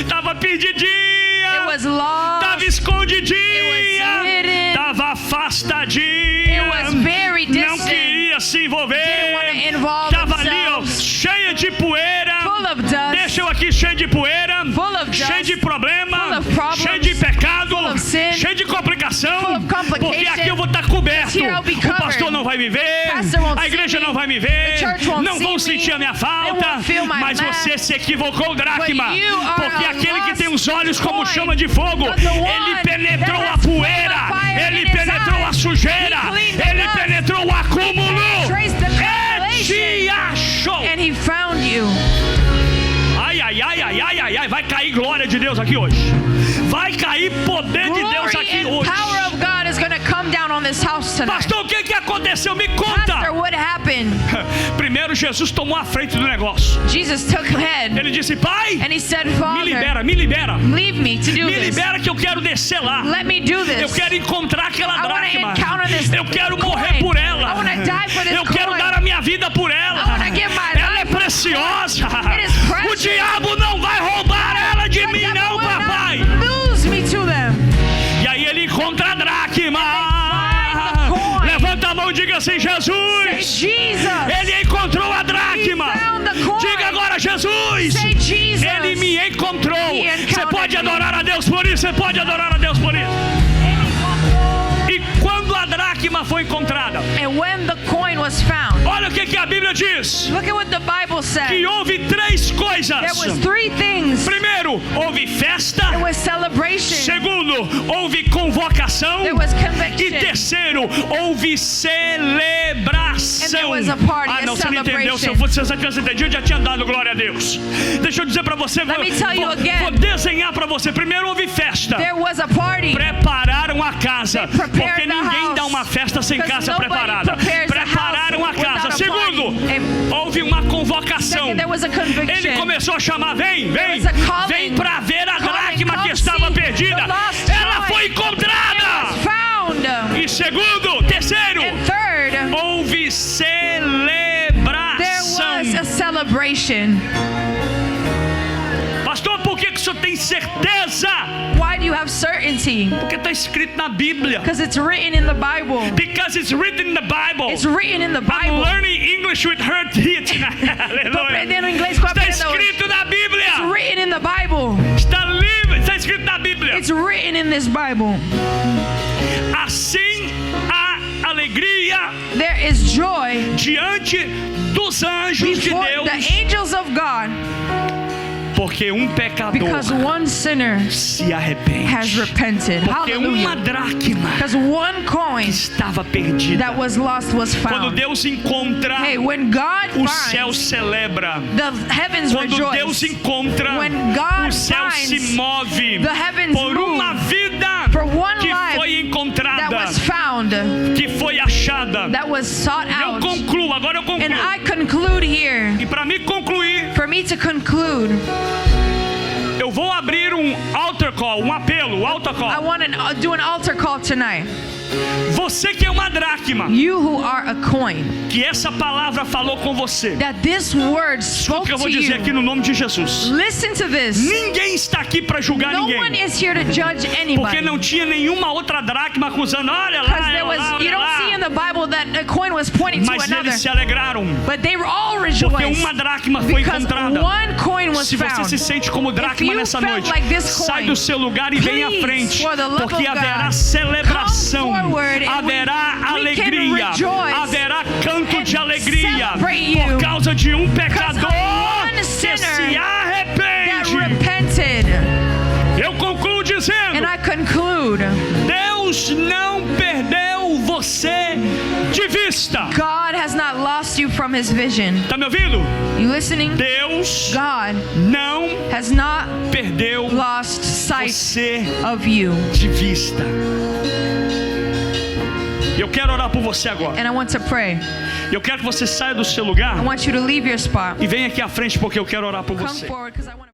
Speaker 1: Tava
Speaker 2: It
Speaker 1: perdidinha.
Speaker 2: was lost.
Speaker 1: Tava escondidinha.
Speaker 2: It was hidden.
Speaker 1: Tava afastadinha.
Speaker 2: It was very
Speaker 1: Não
Speaker 2: distant.
Speaker 1: queria se
Speaker 2: Didn't want to
Speaker 1: envolver.
Speaker 2: involve
Speaker 1: Tava ali, ó,
Speaker 2: themselves.
Speaker 1: cheia de poeira.
Speaker 2: Full of dust.
Speaker 1: Deixa eu aqui cheio de poeira.
Speaker 2: Full of
Speaker 1: Cheio
Speaker 2: dust.
Speaker 1: de problema.
Speaker 2: Full of problems.
Speaker 1: Cheio de pecado.
Speaker 2: Full of sin.
Speaker 1: Cheio de complicação.
Speaker 2: Full of complication.
Speaker 1: Porque aqui eu vou estar coberto.
Speaker 2: Here I'll be
Speaker 1: O
Speaker 2: covered.
Speaker 1: pastor não vai me ver.
Speaker 2: Pastor won't
Speaker 1: A igreja
Speaker 2: see me.
Speaker 1: não vai me ver.
Speaker 2: The church won't
Speaker 1: Não vão
Speaker 2: see me.
Speaker 1: sentir a minha
Speaker 2: They
Speaker 1: falta.
Speaker 2: won't feel my
Speaker 1: Mas
Speaker 2: lack.
Speaker 1: você se equivocou, dracma.
Speaker 2: But you are
Speaker 1: Porque
Speaker 2: a
Speaker 1: aquele que
Speaker 2: lost
Speaker 1: tem os olhos como
Speaker 2: coin.
Speaker 1: chama de fogo,
Speaker 2: But the one
Speaker 1: ele penetrou
Speaker 2: that
Speaker 1: a
Speaker 2: has
Speaker 1: poeira.
Speaker 2: flame of fire
Speaker 1: Ele
Speaker 2: in his
Speaker 1: penetrou a
Speaker 2: eyes.
Speaker 1: sujeira.
Speaker 2: He cleaned the
Speaker 1: Ele
Speaker 2: dust.
Speaker 1: penetrou o acúmulo.
Speaker 2: Traced the
Speaker 1: E te achou.
Speaker 2: And he found you.
Speaker 1: Ai, ai, ai, ai, ai, ai, ai. Vai cair glória de Deus aqui hoje. Vai cair poder de Deus
Speaker 2: Glory
Speaker 1: aqui
Speaker 2: and
Speaker 1: hoje.
Speaker 2: power of God is going to come down on this house tonight.
Speaker 1: Pastor, o que aconteceu? Me
Speaker 2: Pastor,
Speaker 1: conta.
Speaker 2: what happened?
Speaker 1: Primeiro, Jesus tomou a frente do negócio.
Speaker 2: Jesus took head
Speaker 1: Ele disse: Pai,
Speaker 2: and he said,
Speaker 1: me
Speaker 2: Father,
Speaker 1: libera, me libera.
Speaker 2: leave me to do
Speaker 1: Me
Speaker 2: this.
Speaker 1: libera que eu quero descer lá.
Speaker 2: Let me do
Speaker 1: Eu
Speaker 2: this.
Speaker 1: quero encontrar aquela
Speaker 2: I wanna
Speaker 1: dracma.
Speaker 2: encounter this
Speaker 1: Eu quero
Speaker 2: coin.
Speaker 1: morrer por ela.
Speaker 2: I wanna die for this
Speaker 1: Eu quero
Speaker 2: coin.
Speaker 1: dar a minha vida por ela.
Speaker 2: I wanna give my
Speaker 1: Ela é
Speaker 2: life for
Speaker 1: preciosa.
Speaker 2: It is precious.
Speaker 1: O diabo não vai roubar ela de
Speaker 2: The
Speaker 1: mim,
Speaker 2: devil
Speaker 1: não,
Speaker 2: will not
Speaker 1: papai.
Speaker 2: lose me to them.
Speaker 1: E aí ele encontra a dracma.
Speaker 2: find the coin.
Speaker 1: Levanta a mão e diga assim:
Speaker 2: Say,
Speaker 1: Jesus.
Speaker 2: Jesus.
Speaker 1: Ele encontrou a
Speaker 2: He
Speaker 1: dracma.
Speaker 2: found the coin.
Speaker 1: Diga agora: Jesus.
Speaker 2: Say, Jesus.
Speaker 1: Ele me encontrou.
Speaker 2: He
Speaker 1: Você
Speaker 2: encountered
Speaker 1: pode
Speaker 2: me.
Speaker 1: adorar a Deus por isso? Aonde você pode adorar a Deus por isso? E quando a dracma foi encontrada,
Speaker 2: And when the coin was found,
Speaker 1: olha o que a Bíblia diz.
Speaker 2: look at what the Bible said.
Speaker 1: Que houve três coisas.
Speaker 2: There was three things.
Speaker 1: Primeiro, houve festa.
Speaker 2: There was celebration.
Speaker 1: Segundo, houve convocação.
Speaker 2: There was
Speaker 1: E
Speaker 2: conviction.
Speaker 1: terceiro, houve celebração.
Speaker 2: And there was a party,
Speaker 1: Ah, não,
Speaker 2: a
Speaker 1: você não entendeu. Se eu
Speaker 2: celebration.
Speaker 1: tivesse entendido, eu já tinha dado glória a Deus. Deixa eu dizer pra você,
Speaker 2: Let me tell you
Speaker 1: vou
Speaker 2: again.
Speaker 1: desenhar pra você. Primeiro houve festa.
Speaker 2: There was a party.
Speaker 1: Prepararam a casa,
Speaker 2: They prepared
Speaker 1: porque
Speaker 2: the
Speaker 1: ninguém
Speaker 2: house.
Speaker 1: dá uma festa sem
Speaker 2: Because
Speaker 1: casa
Speaker 2: nobody
Speaker 1: preparada.
Speaker 2: prepares the
Speaker 1: Prepararam a
Speaker 2: house
Speaker 1: casa.
Speaker 2: without a
Speaker 1: Segundo,
Speaker 2: party.
Speaker 1: houve uma convocação.
Speaker 2: Second, there was a conviction.
Speaker 1: Ele começou a chamar, vem,
Speaker 2: was a calling.
Speaker 1: vem pra ver a dracma que
Speaker 2: Come
Speaker 1: estava
Speaker 2: see
Speaker 1: perdida.
Speaker 2: the lost
Speaker 1: Ela
Speaker 2: coin.
Speaker 1: foi
Speaker 2: It
Speaker 1: encontrada.
Speaker 2: was found.
Speaker 1: E segundo, terceiro,
Speaker 2: And third,
Speaker 1: houve
Speaker 2: there
Speaker 1: celebração.
Speaker 2: was a celebration.
Speaker 1: Pastor, por que o senhor tem certeza?
Speaker 2: Why do you have certainty?
Speaker 1: Porque está escrito na Bíblia.
Speaker 2: Because it's written in the Bible.
Speaker 1: Because it's written in the Bible.
Speaker 2: It's written in the
Speaker 1: I'm
Speaker 2: Bible.
Speaker 1: learning English with her here tonight.
Speaker 2: Tô
Speaker 1: Aleluia.
Speaker 2: aprendendo inglês com a
Speaker 1: Está
Speaker 2: Brenda hoje.
Speaker 1: escrito na
Speaker 2: It's
Speaker 1: Bíblia.
Speaker 2: written in the Bible.
Speaker 1: Está escrito na Bíblia.
Speaker 2: It's written in this Bible.
Speaker 1: Assim a alegria
Speaker 2: There is joy
Speaker 1: diante dos anjos de
Speaker 2: before the
Speaker 1: Deus,
Speaker 2: angels of God
Speaker 1: porque pecador
Speaker 2: because one sinner
Speaker 1: se arrepende.
Speaker 2: has repented.
Speaker 1: Porque uma
Speaker 2: Hallelujah.
Speaker 1: dracma
Speaker 2: Because one coin
Speaker 1: estava perdida.
Speaker 2: that was lost was
Speaker 1: Quando
Speaker 2: found.
Speaker 1: Deus encontra,
Speaker 2: Hey, when God
Speaker 1: o céu
Speaker 2: finds,
Speaker 1: celebra.
Speaker 2: the heavens
Speaker 1: Quando Deus
Speaker 2: rejoice.
Speaker 1: encontra,
Speaker 2: When God
Speaker 1: o céu se
Speaker 2: finds,
Speaker 1: move
Speaker 2: the heavens
Speaker 1: por uma
Speaker 2: move
Speaker 1: vida
Speaker 2: for one
Speaker 1: que
Speaker 2: life
Speaker 1: foi
Speaker 2: that
Speaker 1: encontrada,
Speaker 2: was found,
Speaker 1: que foi achada.
Speaker 2: that was sought
Speaker 1: Eu
Speaker 2: out.
Speaker 1: concluo, agora eu
Speaker 2: And
Speaker 1: concluo.
Speaker 2: I conclude here,
Speaker 1: E para me concluir,
Speaker 2: for me to conclude,
Speaker 1: eu vou abrir altar call, apelo, altar
Speaker 2: I
Speaker 1: call.
Speaker 2: want to do an altar call tonight.
Speaker 1: Você que é uma dracma,
Speaker 2: You who are a coin,
Speaker 1: que essa palavra falou com você.
Speaker 2: that this word
Speaker 1: Escuta o
Speaker 2: spoke
Speaker 1: que eu vou
Speaker 2: to
Speaker 1: dizer aqui
Speaker 2: you.
Speaker 1: no nome de Jesus.
Speaker 2: Listen to this.
Speaker 1: Ninguém está aqui para julgar
Speaker 2: No one
Speaker 1: ninguém.
Speaker 2: is here to judge
Speaker 1: Porque
Speaker 2: anybody.
Speaker 1: não tinha nenhuma outra dracma acusando. Olha lá,
Speaker 2: Because there
Speaker 1: olha lá,
Speaker 2: was, you
Speaker 1: olha
Speaker 2: don't see in
Speaker 1: lá.
Speaker 2: the Bible that a coin was pointing to
Speaker 1: Mas
Speaker 2: another.
Speaker 1: eles se alegraram.
Speaker 2: But they were all
Speaker 1: Porque
Speaker 2: rejoiced
Speaker 1: uma dracma foi
Speaker 2: because
Speaker 1: encontrada.
Speaker 2: one coin was
Speaker 1: Se você
Speaker 2: found.
Speaker 1: se sente como dracma
Speaker 2: you
Speaker 1: nessa
Speaker 2: felt
Speaker 1: noite,
Speaker 2: like this
Speaker 1: sai
Speaker 2: coin,
Speaker 1: do seu lugar e vem à
Speaker 2: please,
Speaker 1: frente.
Speaker 2: for the love
Speaker 1: Porque
Speaker 2: of
Speaker 1: haverá
Speaker 2: God,
Speaker 1: celebração,
Speaker 2: come forward and
Speaker 1: haverá
Speaker 2: we can
Speaker 1: alegria,
Speaker 2: rejoice
Speaker 1: haverá canto de
Speaker 2: and
Speaker 1: alegria
Speaker 2: celebrate you
Speaker 1: por causa de um pecador
Speaker 2: one
Speaker 1: que
Speaker 2: sinner
Speaker 1: se
Speaker 2: that
Speaker 1: arrepende.
Speaker 2: repented.
Speaker 1: Eu concluo dizendo:
Speaker 2: And I conclude,
Speaker 1: Deus não perdeu você de vista.
Speaker 2: God has not lost you from his vision.
Speaker 1: Tá me ouvindo?
Speaker 2: You listening?
Speaker 1: Deus
Speaker 2: God
Speaker 1: não
Speaker 2: has not
Speaker 1: perdeu
Speaker 2: lost sight
Speaker 1: você
Speaker 2: of you.
Speaker 1: de vista. Eu quero orar por você agora.
Speaker 2: And I want to pray.
Speaker 1: Eu quero que você saia do seu lugar
Speaker 2: I want you to leave your spot.
Speaker 1: e venha aqui à frente porque eu quero orar por
Speaker 2: Come
Speaker 1: você.
Speaker 2: forward because I want to